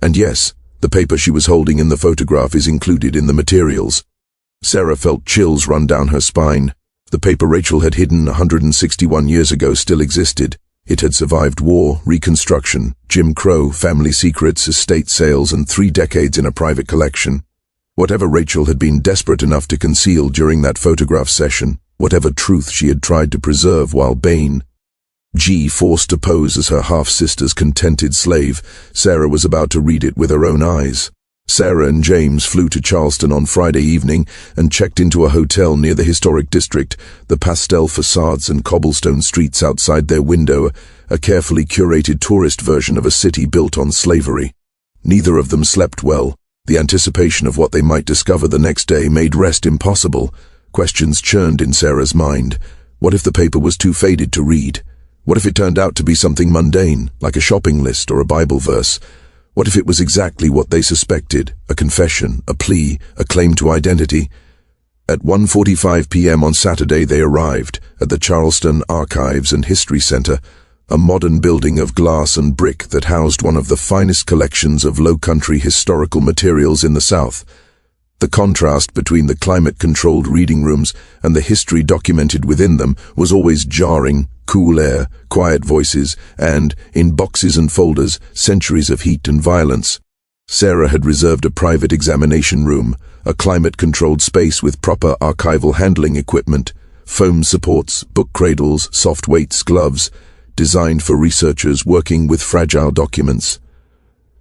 And yes, the paper she was holding in the photograph is included in the materials. Sarah felt chills run down her spine. The paper Rachel had hidden 161 years ago still existed. It had survived war, Reconstruction, Jim Crow, family secrets, estate sales, and 3 decades in a private collection. Whatever Rachel had been desperate enough to conceal during that photograph session, whatever truth she had tried to preserve while Bain, forced to pose as her half-sister's contented slave, Sarah was about to read it with her own eyes. Sarah and James flew to Charleston on Friday evening and checked into a hotel near the historic district, the pastel facades and cobblestone streets outside their window, a carefully curated tourist version of a city built on slavery. Neither of them slept well. The anticipation of what they might discover the next day made rest impossible. Questions churned in Sarah's mind. What if the paper was too faded to read? What if it turned out to be something mundane, like a shopping list or a Bible verse? What if it was exactly what they suspected, a confession, a plea, a claim to identity? At 1:45 p.m. on Saturday they arrived at the Charleston Archives and History Center, a modern building of glass and brick that housed one of the finest collections of low-country historical materials in the South. The contrast between the climate-controlled reading rooms and the history documented within them was always jarring. Cool air, quiet voices, and, in boxes and folders, centuries of heat and violence. Sarah had reserved a private examination room, a climate-controlled space with proper archival handling equipment, foam supports, book cradles, soft weights, gloves, designed for researchers working with fragile documents.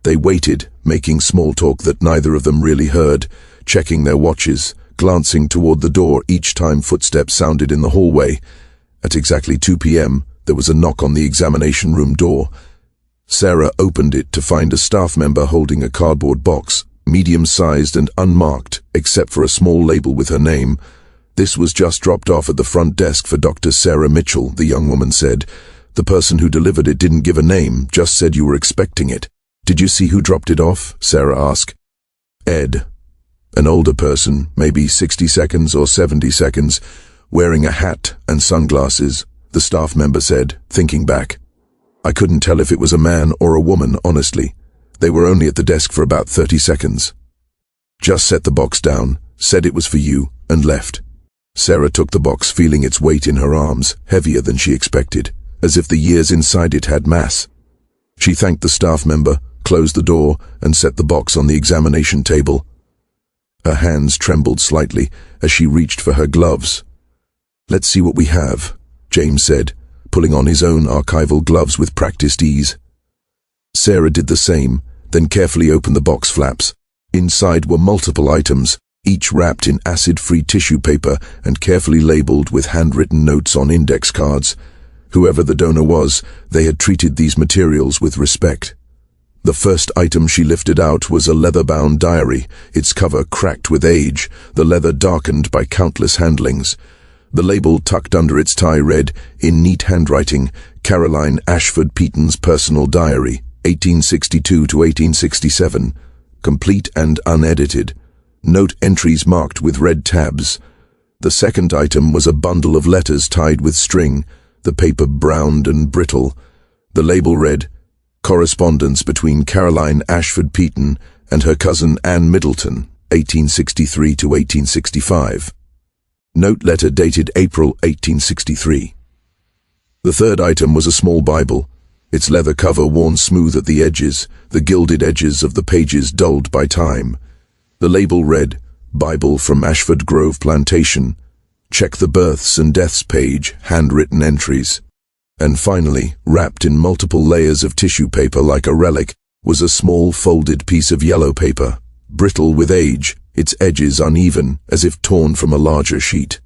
They waited, making small talk that neither of them really heard, checking their watches, glancing toward the door each time footsteps sounded in the hallway. At exactly 2 p.m., there was a knock on the examination room door. Sarah opened it to find a staff member holding a cardboard box, medium-sized and unmarked, except for a small label with her name. This was just dropped off at the front desk for Dr. Sarah Mitchell, the young woman said. The person who delivered it didn't give a name, just said you were expecting it. "Did you see who dropped it off?" Sarah asked. "Ed. An older person, maybe 60 seconds or 70 seconds, wearing a hat and sunglasses," the staff member said, thinking back. "I couldn't tell if it was a man or a woman, honestly. They were only at the desk for about 30 seconds. Just set the box down, said it was for you, and left." Sarah took the box, feeling its weight in her arms, heavier than she expected, as if the years inside it had mass. She thanked the staff member, closed the door, and set the box on the examination table. Her hands trembled slightly as she reached for her gloves. "Let's see what we have," James said, pulling on his own archival gloves with practiced ease. Sarah did the same, then carefully opened the box flaps. Inside were multiple items, each wrapped in acid-free tissue paper and carefully labeled with handwritten notes on index cards. Whoever the donor was, they had treated these materials with respect. The first item she lifted out was a leather-bound diary, its cover cracked with age, the leather darkened by countless handlings. The label tucked under its tie read, in neat handwriting, "Caroline Ashford Peaton's Personal Diary, 1862 to 1867, complete and unedited. Note entries marked with red tabs." The second item was a bundle of letters tied with string, the paper browned and brittle. The label read, "Correspondence between Caroline Ashford Peaton and her cousin Anne Middleton, 1863 to 1865. Note letter dated April 1863. The third item was a small Bible, its leather cover worn smooth at the edges, the gilded edges of the pages dulled by time. The label read, "Bible from Ashford Grove Plantation. Check the births and deaths page, handwritten entries." And finally, wrapped in multiple layers of tissue paper like a relic, was a small folded piece of yellow paper, brittle with age, its edges uneven, as if torn from a larger sheet.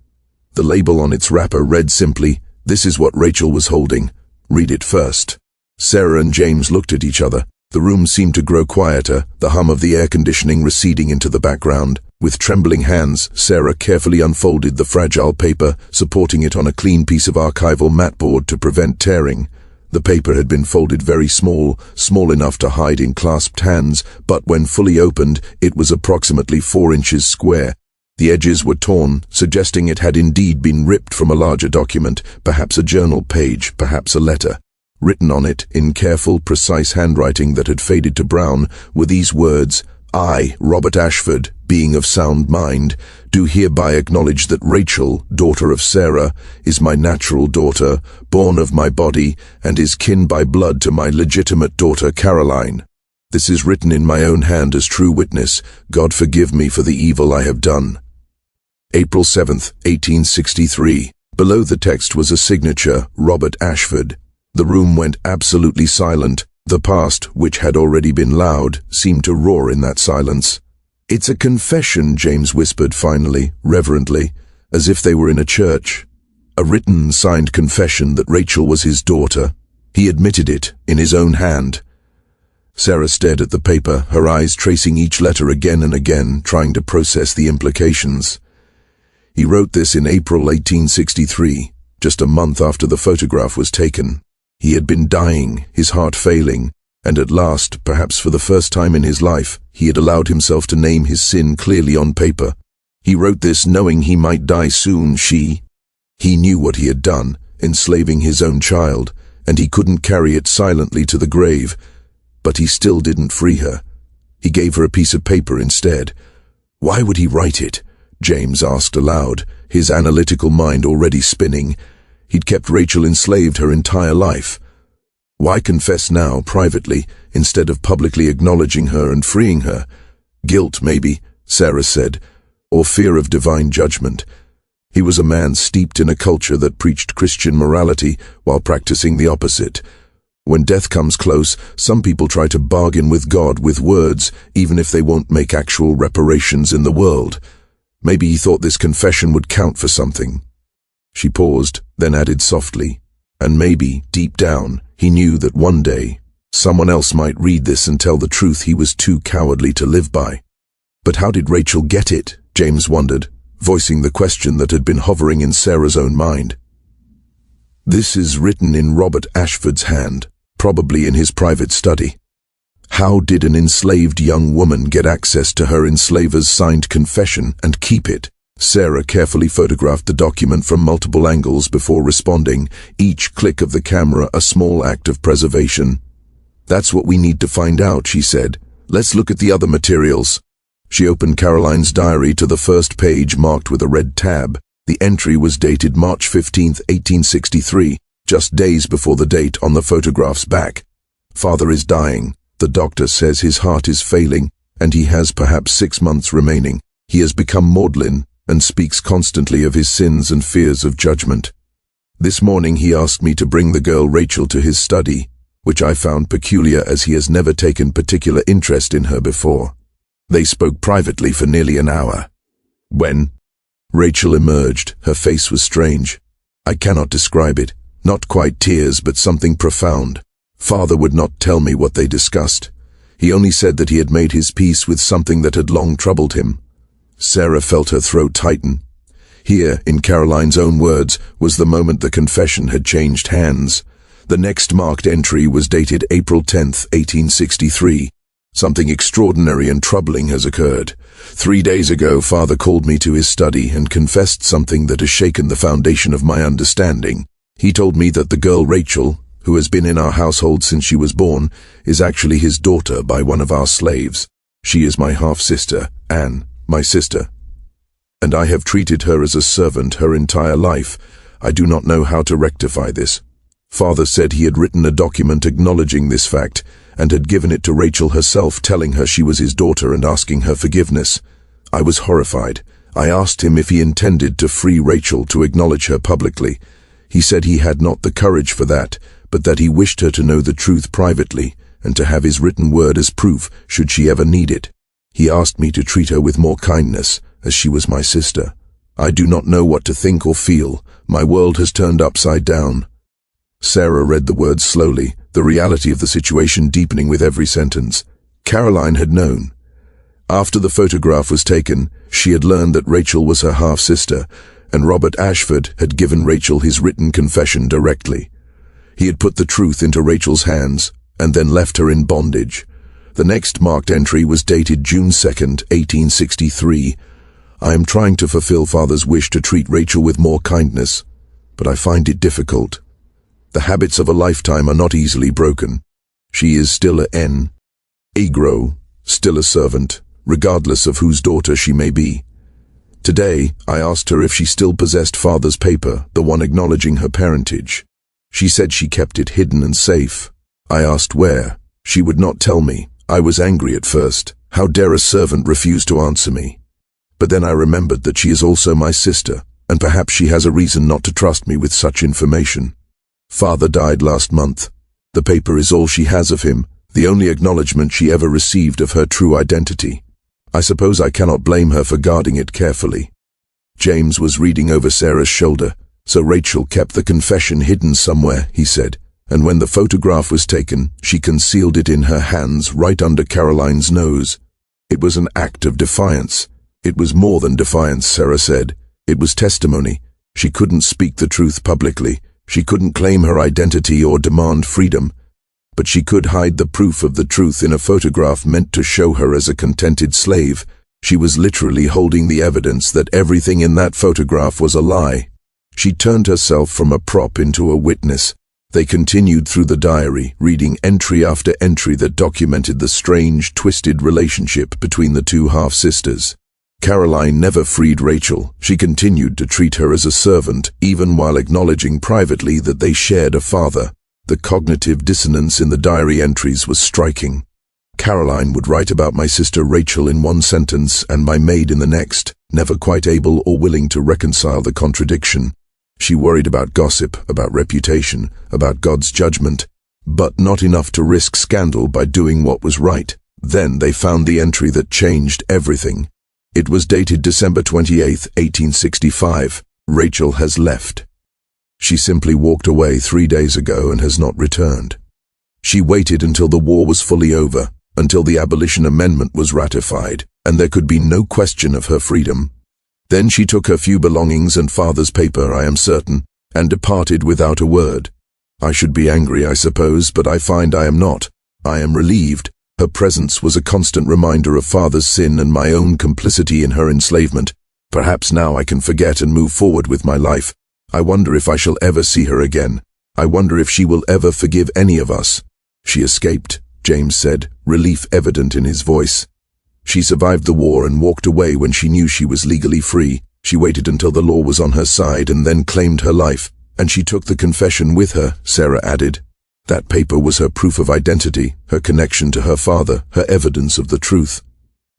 The label on its wrapper read simply, "This is what Rachel was holding. Read it first." Sarah and James looked at each other. The room seemed to grow quieter, the hum of the air conditioning receding into the background. With trembling hands, Sarah carefully unfolded the fragile paper, supporting it on a clean piece of archival matboard to prevent tearing. The paper had been folded very small, small enough to hide in clasped hands, but when fully opened, it was approximately 4 inches square. The edges were torn, suggesting it had indeed been ripped from a larger document, perhaps a journal page, perhaps a letter. Written on it, in careful, precise handwriting that had faded to brown, were these words, "I, Robert Ashford, being of sound mind, do hereby acknowledge that Rachel, daughter of Sarah, is my natural daughter, born of my body, and is kin by blood to my legitimate daughter Caroline. This is written in my own hand as true witness. God forgive me for the evil I have done. April 7th, 1863. Below the text was a signature, Robert Ashford. The room went absolutely silent. The past, which had already been loud, seemed to roar in that silence. "It's a confession," James whispered finally, reverently, as if they were in a church. A written, signed confession that Rachel was his daughter. He admitted it, in his own hand. Sarah stared at the paper, her eyes tracing each letter again and again, trying to process the implications. He wrote this in April 1863, just a month after the photograph was taken. He had been dying, his heart failing, and at last, perhaps for the first time in his life, he had allowed himself to name his sin clearly on paper. He wrote this knowing he might die soon. He knew what he had done, enslaving his own child, and he couldn't carry it silently to the grave. But he still didn't free her. He gave her a piece of paper instead. Why would he write it? James asked aloud, his analytical mind already spinning. He'd kept Rachel enslaved her entire life. Why confess now, privately, instead of publicly acknowledging her and freeing her? Guilt, maybe, Sarah said, or fear of divine judgment. He was a man steeped in a culture that preached Christian morality while practicing the opposite. When death comes close, some people try to bargain with God with words, even if they won't make actual reparations in the world. Maybe he thought this confession would count for something. She paused, then added softly, and maybe, deep down, he knew that one day, someone else might read this and tell the truth he was too cowardly to live by. But how did Rachel get it? James wondered, voicing the question that had been hovering in Sarah's own mind. This is written in Robert Ashford's hand, probably in his private study. How did an enslaved young woman get access to her enslaver's signed confession and keep it? Sarah carefully photographed the document from multiple angles before responding, each click of the camera a small act of preservation. "That's what we need to find out," she said. "Let's look at the other materials." She opened Caroline's diary to the first page marked with a red tab. The entry was dated March 15, 1863, just days before the date on the photograph's back. "Father is dying. The doctor says his heart is failing, and he has perhaps 6 months remaining. He has become maudlin and speaks constantly of his sins and fears of judgment. This morning he asked me to bring the girl Rachel to his study, which I found peculiar as he has never taken particular interest in her before. They spoke privately for nearly an hour. When Rachel emerged, her face was strange. I cannot describe it. Not quite tears, but something profound. Father would not tell me what they discussed. He only said that he had made his peace with something that had long troubled him." Sarah felt her throat tighten. Here, in Caroline's own words, was the moment the confession had changed hands. The next marked entry was dated April 10, 1863. "Something extraordinary and troubling has occurred. 3 days ago, Father called me to his study and confessed something that has shaken the foundation of my understanding. He told me that the girl Rachel, who has been in our household since she was born, is actually his daughter by one of our slaves. She is my half-sister, Anne, my sister, and I have treated her as a servant her entire life. I do not know how to rectify this." Father said he had written a document acknowledging this fact and had given it to Rachel herself, telling her she was his daughter and asking her forgiveness. I was horrified. I asked him if he intended to free Rachel to acknowledge her publicly. He said he had not the courage for that, but that he wished her to know the truth privately and to have his written word as proof should she ever need it. He asked me to treat her with more kindness, as she was my sister. I do not know what to think or feel. My world has turned upside down. Sarah read the words slowly, the reality of the situation deepening with every sentence. Caroline had known. After the photograph was taken, she had learned that Rachel was her half-sister, and Robert Ashford had given Rachel his written confession directly. He had put the truth into Rachel's hands, and then left her in bondage. The next marked entry was dated June 2, 1863. "I am trying to fulfill Father's wish to treat Rachel with more kindness, but I find it difficult. The habits of a lifetime are not easily broken. She is still a Negro, still a servant, regardless of whose daughter she may be. Today, I asked her if she still possessed Father's paper, the one acknowledging her parentage. She said she kept it hidden and safe. I asked where. She would not tell me. I was angry at first. How dare a servant refuse to answer me? But then I remembered that she is also my sister, and perhaps she has a reason not to trust me with such information. Father died last month. The paper is all she has of him, the only acknowledgement she ever received of her true identity. I suppose I cannot blame her for guarding it carefully." James was reading over Sarah's shoulder. "So Rachel kept the confession hidden somewhere," he said, "and when the photograph was taken, she concealed it in her hands right under Caroline's nose. It was an act of defiance." "It was more than defiance," Sarah said. "It was testimony. She couldn't speak the truth publicly. She couldn't claim her identity or demand freedom. But she could hide the proof of the truth in a photograph meant to show her as a contented slave. She was literally holding the evidence that everything in that photograph was a lie. She turned herself from a prop into a witness." They continued through the diary, reading entry after entry that documented the strange, twisted relationship between the two half-sisters. Caroline never freed Rachel. She continued to treat her as a servant, even while acknowledging privately that they shared a father. The cognitive dissonance in the diary entries was striking. Caroline would write about my sister Rachel in one sentence and my maid in the next, never quite able or willing to reconcile the contradiction. She worried about gossip, about reputation, about God's judgment, but not enough to risk scandal by doing what was right. Then they found the entry that changed everything. It was dated December 28, 1865. "Rachel has left. She simply walked away 3 days ago and has not returned. She waited until the war was fully over, until the Abolition Amendment was ratified, and there could be no question of her freedom. Then she took her few belongings and Father's paper, I am certain, and departed without a word. I should be angry, I suppose, but I find I am not. I am relieved. Her presence was a constant reminder of Father's sin and my own complicity in her enslavement. Perhaps now I can forget and move forward with my life. I wonder if I shall ever see her again. I wonder if she will ever forgive any of us. She escaped, James said, relief evident in his voice. She survived the war and walked away when she knew she was legally free. She waited until the law was on her side and then claimed her life. And she took the confession with her, Sarah added. That paper was her proof of identity, her connection to her father, her evidence of the truth.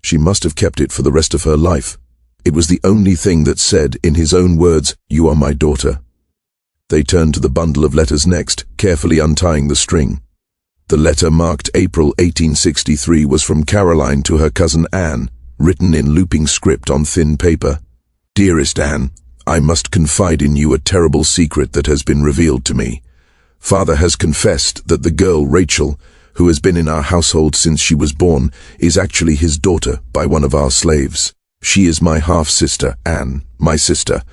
She must have kept it for the rest of her life. It was the only thing that said, in his own words, "You are my daughter." They turned to the bundle of letters next, carefully untying the string. The letter marked April 1863 was from Caroline to her cousin Anne, written in looping script on thin paper. Dearest Anne, I must confide in you a terrible secret that has been revealed to me. Father has confessed that the girl Rachel, who has been in our household since she was born, is actually his daughter by one of our slaves. She is my half-sister, Anne, my sister,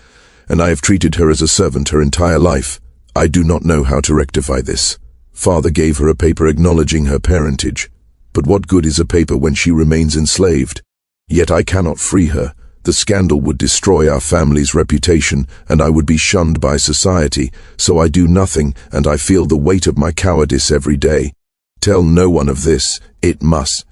and I have treated her as a servant her entire life. I do not know how to rectify this. Father gave her a paper acknowledging her parentage. But what good is a paper when she remains enslaved? Yet I cannot free her. The scandal would destroy our family's reputation, and I would be shunned by society, so I do nothing, and I feel the weight of my cowardice every day. Tell no one of this. It must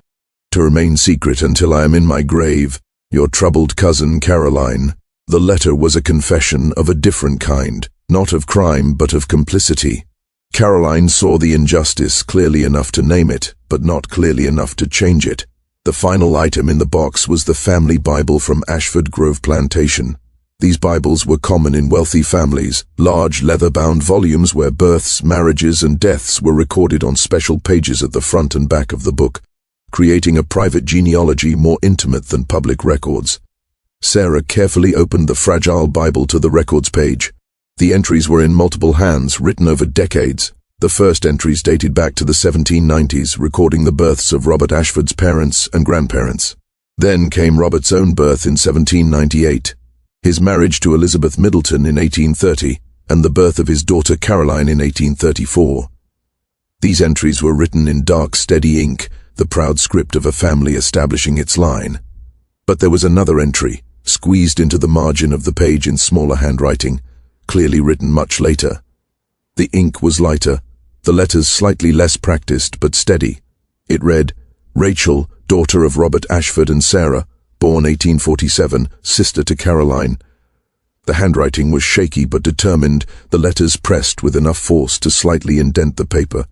to remain secret until I am in my grave. Your troubled cousin Caroline. The letter was a confession of a different kind, not of crime but of complicity. Caroline saw the injustice clearly enough to name it, but not clearly enough to change it. The final item in the box was the family Bible from Ashford Grove Plantation. These Bibles were common in wealthy families, large leather-bound volumes where births, marriages, and deaths were recorded on special pages at the front and back of the book, creating a private genealogy more intimate than public records. Sarah carefully opened the fragile Bible to the records page. The entries were in multiple hands, written over decades. The first entries dated back to the 1790s, recording the births of Robert Ashford's parents and grandparents. Then came Robert's own birth in 1798, his marriage to Elizabeth Middleton in 1830, and the birth of his daughter Caroline in 1834. These entries were written in dark, steady ink, the proud script of a family establishing its line. But there was another entry, squeezed into the margin of the page in smaller handwriting, clearly written much later. The ink was lighter, the letters slightly less practiced but steady. It read, Rachel, daughter of Robert Ashford and Sarah, born 1847, sister to Caroline. The handwriting was shaky but determined, the letters pressed with enough force to slightly indent the paper.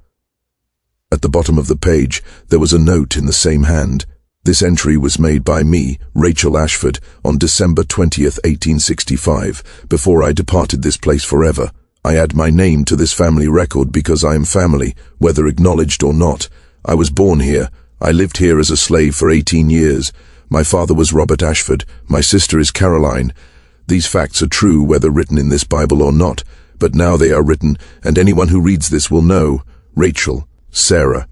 At the bottom of the page, there was a note in the same hand. This entry was made by me, Rachel Ashford, on December 20th, 1865, before I departed this place forever. I add my name to this family record because I am family, whether acknowledged or not. I was born here. I lived here as a slave for 18 years. My father was Robert Ashford. My sister is Caroline. These facts are true whether written in this Bible or not, but now they are written, and anyone who reads this will know. Rachel, Sarah,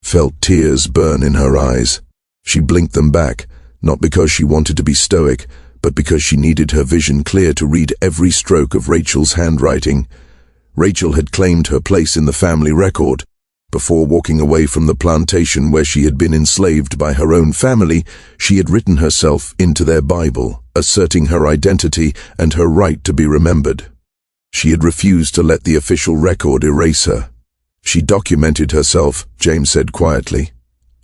felt tears burn in her eyes. She blinked them back, not because she wanted to be stoic, but because she needed her vision clear to read every stroke of Rachel's handwriting. Rachel had claimed her place in the family record. Before walking away from the plantation where she had been enslaved by her own family, she had written herself into their Bible, asserting her identity and her right to be remembered. She had refused to let the official record erase her. She documented herself, James said quietly.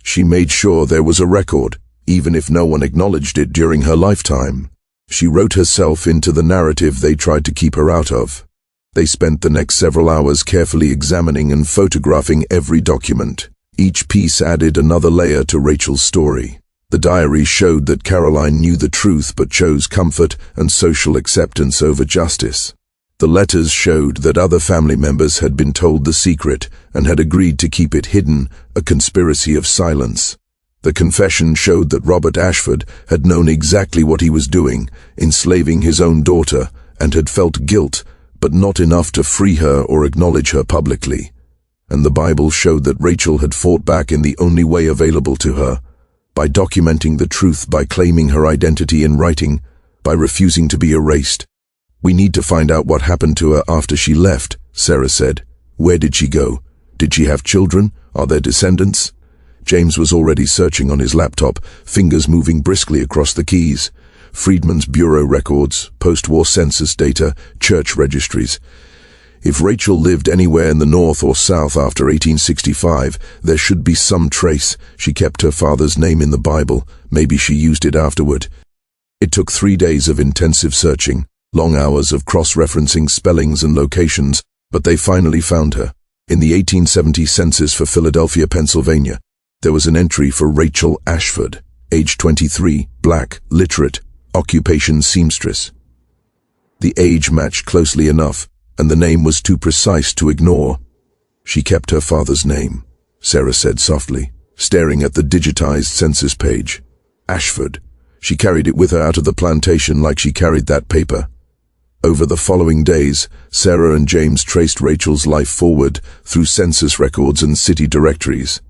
She made sure there was a record, even if no one acknowledged it during her lifetime. She wrote herself into the narrative they tried to keep her out of. They spent the next several hours carefully examining and photographing every document. Each piece added another layer to Rachel's story. The diary showed that Caroline knew the truth but chose comfort and social acceptance over justice. The letters showed that other family members had been told the secret and had agreed to keep it hidden, a conspiracy of silence. The confession showed that Robert Ashford had known exactly what he was doing, enslaving his own daughter, and had felt guilt, but not enough to free her or acknowledge her publicly. And the Bible showed that Rachel had fought back in the only way available to her, by documenting the truth, by claiming her identity in writing, by refusing to be erased. We need to find out what happened to her after she left, Sarah said. Where did she go? Did she have children? Are there descendants? James was already searching on his laptop, fingers moving briskly across the keys. Friedman's bureau records, post-war census data, church registries. If Rachel lived anywhere in the north or south after 1865, there should be some trace. She kept her father's name in the Bible. Maybe she used it afterward. It took 3 days of intensive searching, long hours of cross-referencing spellings and locations, but they finally found her. In the 1870 census for Philadelphia, Pennsylvania, there was an entry for Rachel Ashford, age 23, black, literate, occupation seamstress. The age matched closely enough, and the name was too precise to ignore. She kept her father's name, Sarah said softly, staring at the digitized census page. Ashford. She carried it with her out of the plantation like she carried that paper. Over the following days, Sarah and James traced Rachel's life forward through census records and city directories.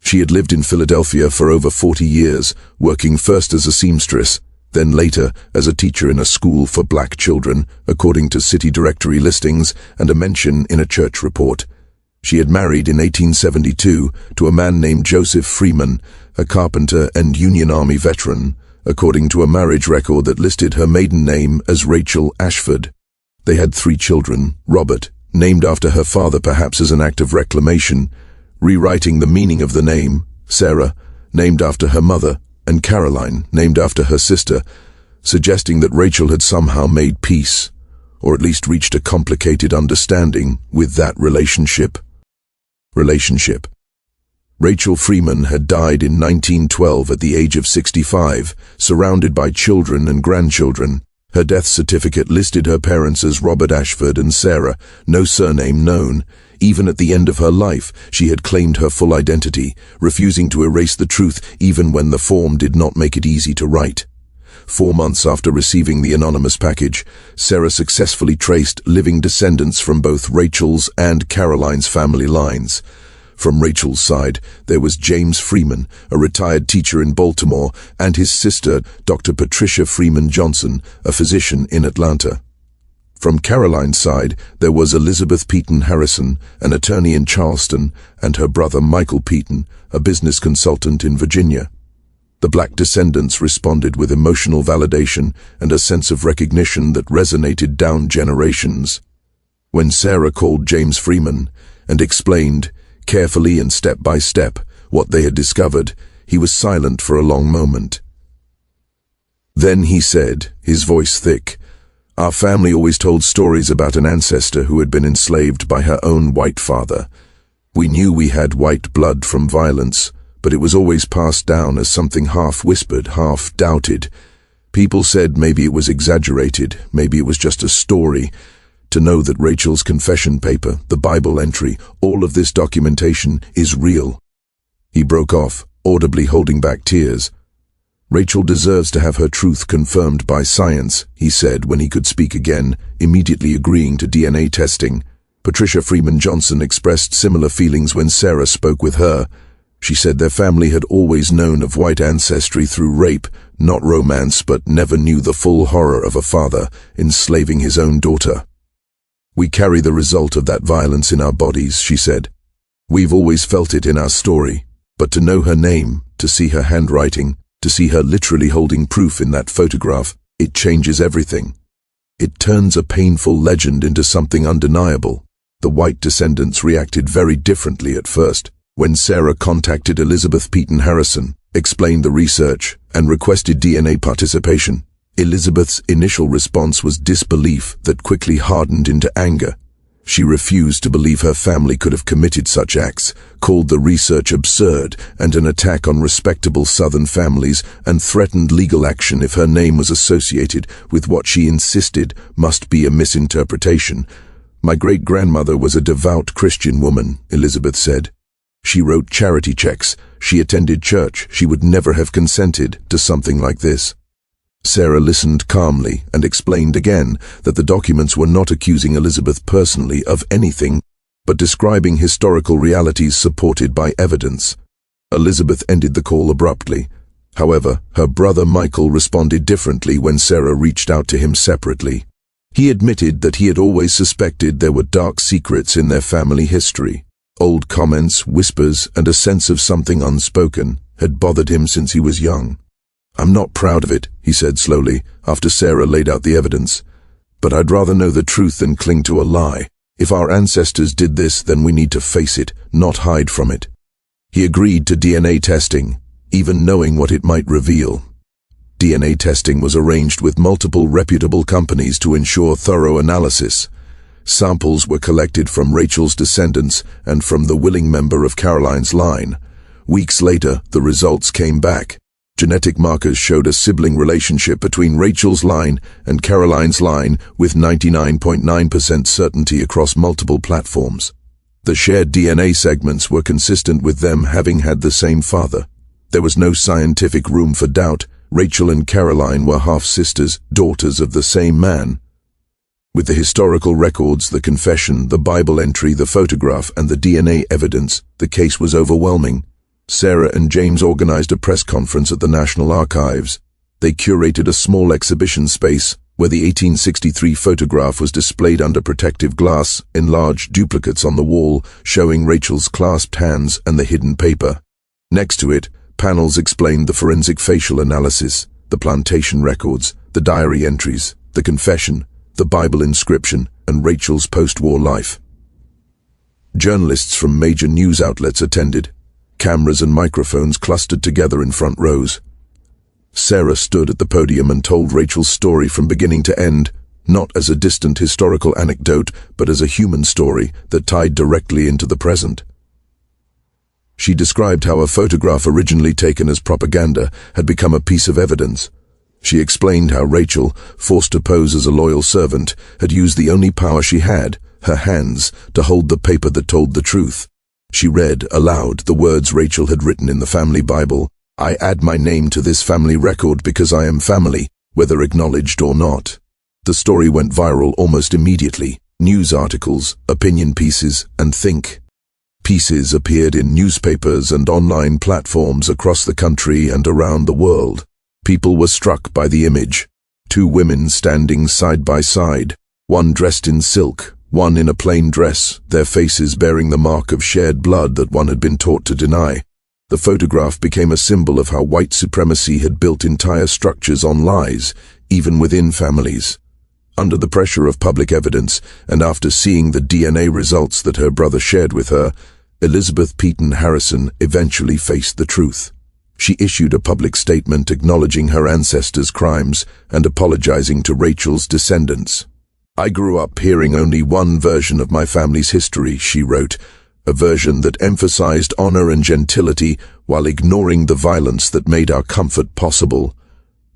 She had lived in Philadelphia for over 40 years, working first as a seamstress, then later as a teacher in a school for black children, according to city directory listings and a mention in a church report. She had married in 1872 to a man named Joseph Freeman, a carpenter and Union Army veteran, according to a marriage record that listed her maiden name as Rachel Ashford. They had 3 children, Robert, named after her father perhaps as an act of reclamation, rewriting the meaning of the name, Sarah, named after her mother, and Caroline, named after her sister, suggesting that Rachel had somehow made peace, or at least reached a complicated understanding with that relationship. Rachel Freeman had died in 1912 at the age of 65, surrounded by children and grandchildren. Her death certificate listed her parents as Robert Ashford and Sarah, no surname known. Even at the end of her life, she had claimed her full identity, refusing to erase the truth even when the form did not make it easy to write. 4 months after receiving the anonymous package, Sarah successfully traced living descendants from both Rachel's and Caroline's family lines. From Rachel's side, there was James Freeman, a retired teacher in Baltimore, and his sister, Dr. Patricia Freeman Johnson, a physician in Atlanta. From Caroline's side, there was Elizabeth Peyton Harrison, an attorney in Charleston, and her brother Michael Peyton, a business consultant in Virginia. The black descendants responded with emotional validation and a sense of recognition that resonated down generations. When Sarah called James Freeman and explained, carefully and step by step, what they had discovered, he was silent for a long moment. Then he said, his voice thick, "Our family always told stories about an ancestor who had been enslaved by her own white father. We knew we had white blood from violence, but it was always passed down as something half whispered, half doubted. People said maybe it was exaggerated, maybe it was just a story. To know that Rachel's confession paper, the Bible entry, all of this documentation is real." He broke off, audibly holding back tears. "Rachel deserves to have her truth confirmed by science," he said when he could speak again, immediately agreeing to DNA testing. Patricia Freeman Johnson expressed similar feelings when Sarah spoke with her. She said their family had always known of white ancestry through rape, not romance, but never knew the full horror of a father enslaving his own daughter. "We carry the result of that violence in our bodies," she said. "We've always felt it in our story, but to know her name, to see her handwriting, to see her literally holding proof in that photograph, it changes everything. It turns a painful legend into something undeniable." The white descendants reacted very differently at first. When Sarah contacted Elizabeth Peyton Harrison, explained the research, and requested DNA participation, Elizabeth's initial response was disbelief that quickly hardened into anger. She refused to believe her family could have committed such acts, called the research absurd and an attack on respectable Southern families, and threatened legal action if her name was associated with what she insisted must be a misinterpretation. "My great-grandmother was a devout Christian woman," Elizabeth said. "She wrote charity checks. She attended church. She would never have consented to something like this." Sarah listened calmly and explained again that the documents were not accusing Elizabeth personally of anything, but describing historical realities supported by evidence. Elizabeth ended the call abruptly. However, her brother Michael responded differently when Sarah reached out to him separately. He admitted that he had always suspected there were dark secrets in their family history. Old comments, whispers, and a sense of something unspoken had bothered him since he was young. "I'm not proud of it," he said slowly, after Sarah laid out the evidence. "But I'd rather know the truth than cling to a lie. If our ancestors did this, then we need to face it, not hide from it." He agreed to DNA testing, even knowing what it might reveal. DNA testing was arranged with multiple reputable companies to ensure thorough analysis. Samples were collected from Rachel's descendants and from the willing member of Caroline's line. Weeks later, the results came back. Genetic markers showed a sibling relationship between Rachel's line and Caroline's line with 99.9% certainty across multiple platforms. The shared DNA segments were consistent with them having had the same father. There was no scientific room for doubt. Rachel and Caroline were half-sisters, daughters of the same man. With the historical records, the confession, the Bible entry, the photograph, and the DNA evidence, the case was overwhelming. Sarah and James organized a press conference at the National Archives. They curated a small exhibition space where the 1863 photograph was displayed under protective glass, enlarged duplicates on the wall showing Rachel's clasped hands and the hidden paper. Next to it, panels explained the forensic facial analysis, the plantation records, the diary entries, the confession, the Bible inscription, and Rachel's post-war life. Journalists from major news outlets attended. Cameras and microphones clustered together in front rows. Sarah stood at the podium and told Rachel's story from beginning to end, not as a distant historical anecdote, but as a human story that tied directly into the present. She described how a photograph originally taken as propaganda had become a piece of evidence. She explained how Rachel, forced to pose as a loyal servant, had used the only power she had, her hands, to hold the paper that told the truth. She read aloud the words Rachel had written in the family Bible. "I add my name to this family record because I am family, whether acknowledged or not." The story went viral almost immediately. News articles, opinion pieces, and think pieces appeared in newspapers and online platforms across the country and around the world. People were struck by the image. Two women standing side by side, one dressed in silk, one in a plain dress, their faces bearing the mark of shared blood that one had been taught to deny. The photograph became a symbol of how white supremacy had built entire structures on lies, even within families. Under the pressure of public evidence, and after seeing the DNA results that her brother shared with her, Elizabeth Peyton Harrison eventually faced the truth. She issued a public statement acknowledging her ancestors' crimes and apologizing to Rachel's descendants. "I grew up hearing only one version of my family's history," she wrote, "a version that emphasized honor and gentility while ignoring the violence that made our comfort possible.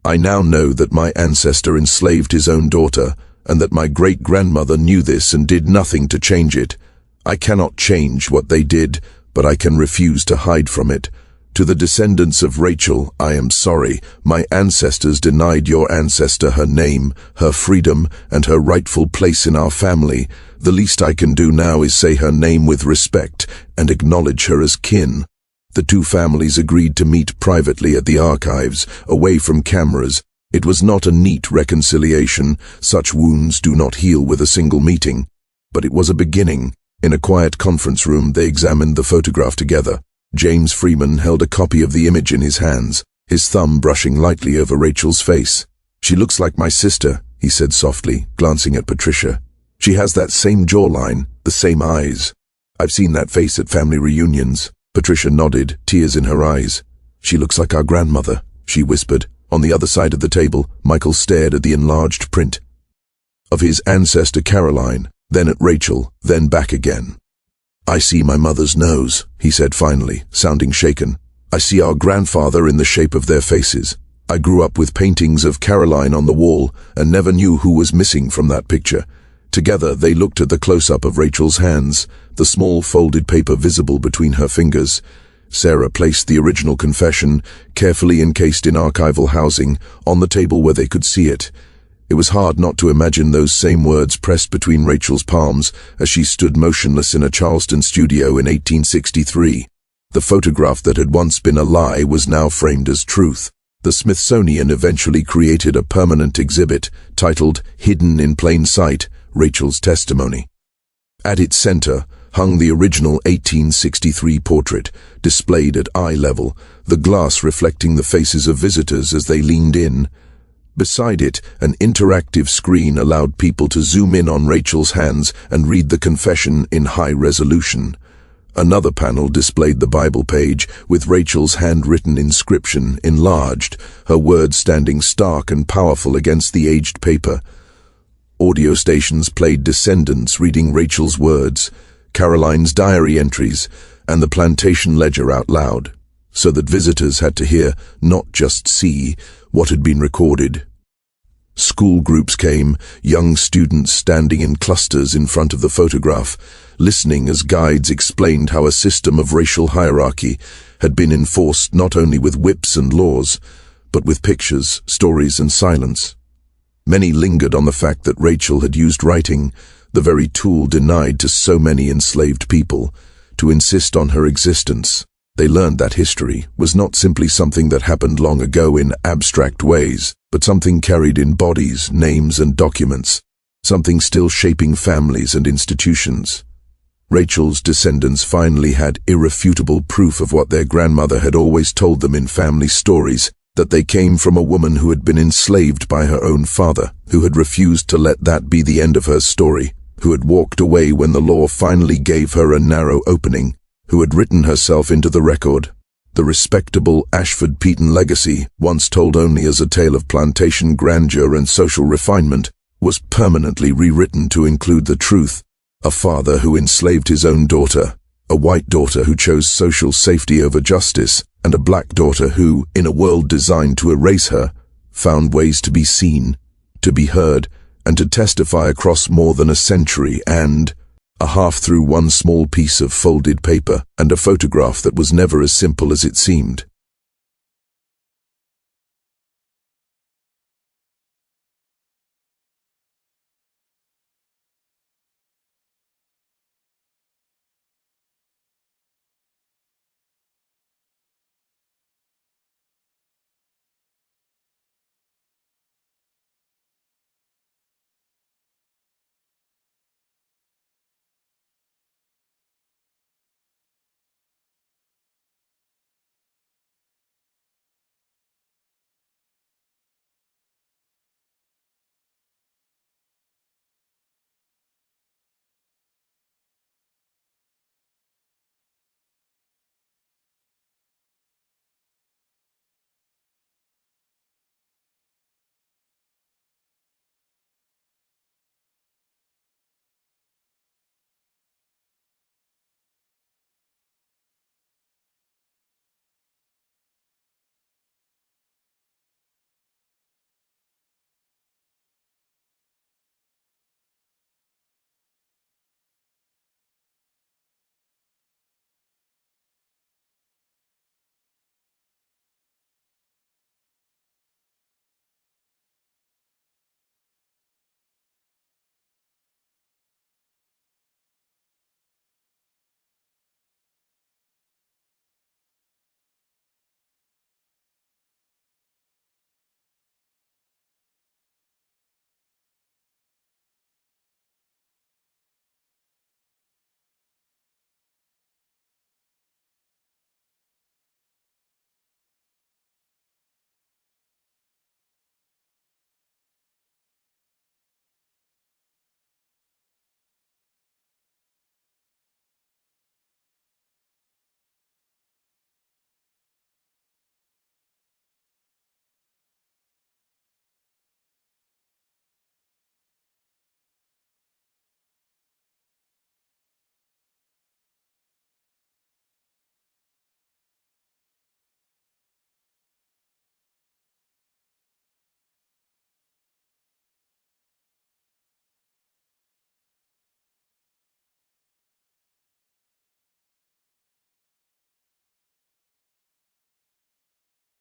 I now know that my ancestor enslaved his own daughter, and that my great-grandmother knew this and did nothing to change it. I cannot change what they did, but I can refuse to hide from it. To the descendants of Rachel, I am sorry. My ancestors denied your ancestor her name, her freedom, and her rightful place in our family. The least I can do now is say her name with respect and acknowledge her as kin." The two families agreed to meet privately at the archives, away from cameras. It was not a neat reconciliation. Such wounds do not heal with a single meeting. But it was a beginning. In a quiet conference room, they examined the photograph together. James Freeman held a copy of the image in his hands, his thumb brushing lightly over Rachel's face. "She looks like my sister," he said softly, glancing at Patricia. "She has that same jawline, the same eyes. I've seen that face at family reunions." Patricia nodded, tears in her eyes. "She looks like our grandmother," she whispered. On the other side of the table, Michael stared at the enlarged print of his ancestor Caroline, then at Rachel, then back again. "I see my mother's nose," he said finally, sounding shaken. "I see our grandfather in the shape of their faces. I grew up with paintings of Caroline on the wall and never knew who was missing from that picture." Together they looked at the close-up of Rachel's hands, the small folded paper visible between her fingers. Sarah placed the original confession, carefully encased in archival housing, on the table where they could see it. It was hard not to imagine those same words pressed between Rachel's palms as she stood motionless in a Charleston studio in 1863. The photograph that had once been a lie was now framed as truth. The Smithsonian eventually created a permanent exhibit titled "Hidden in Plain Sight: Rachel's Testimony." At its center, hung the original 1863 portrait, displayed at eye level, the glass reflecting the faces of visitors as they leaned in. Beside it, an interactive screen allowed people to zoom in on Rachel's hands and read the confession in high resolution. Another panel displayed the Bible page, with Rachel's handwritten inscription enlarged, her words standing stark and powerful against the aged paper. Audio stations played descendants reading Rachel's words, Caroline's diary entries, and the Plantation ledger out loud, so that visitors had to hear, not just see, what had been recorded. School groups came, young students standing in clusters in front of the photograph, listening as guides explained how a system of racial hierarchy had been enforced not only with whips and laws, but with pictures, stories, and silence. Many lingered on the fact that Rachel had used writing, the very tool denied to so many enslaved people, to insist on her existence. They learned that history was not simply something that happened long ago in abstract ways, but something carried in bodies, names, and documents, something still shaping families and institutions. Rachel's descendants finally had irrefutable proof of what their grandmother had always told them in family stories, that they came from a woman who had been enslaved by her own father, who had refused to let that be the end of her story, who had walked away when the law finally gave her a narrow opening, who had written herself into the record. The respectable Ashford-Peton legacy, once told only as a tale of plantation grandeur and social refinement, was permanently rewritten to include the truth: a father who enslaved his own daughter, a white daughter who chose social safety over justice, and a black daughter who, in a world designed to erase her, found ways to be seen, to be heard, and to testify across more than a century, and a half through one small piece of folded paper and a photograph that was never as simple as it seemed.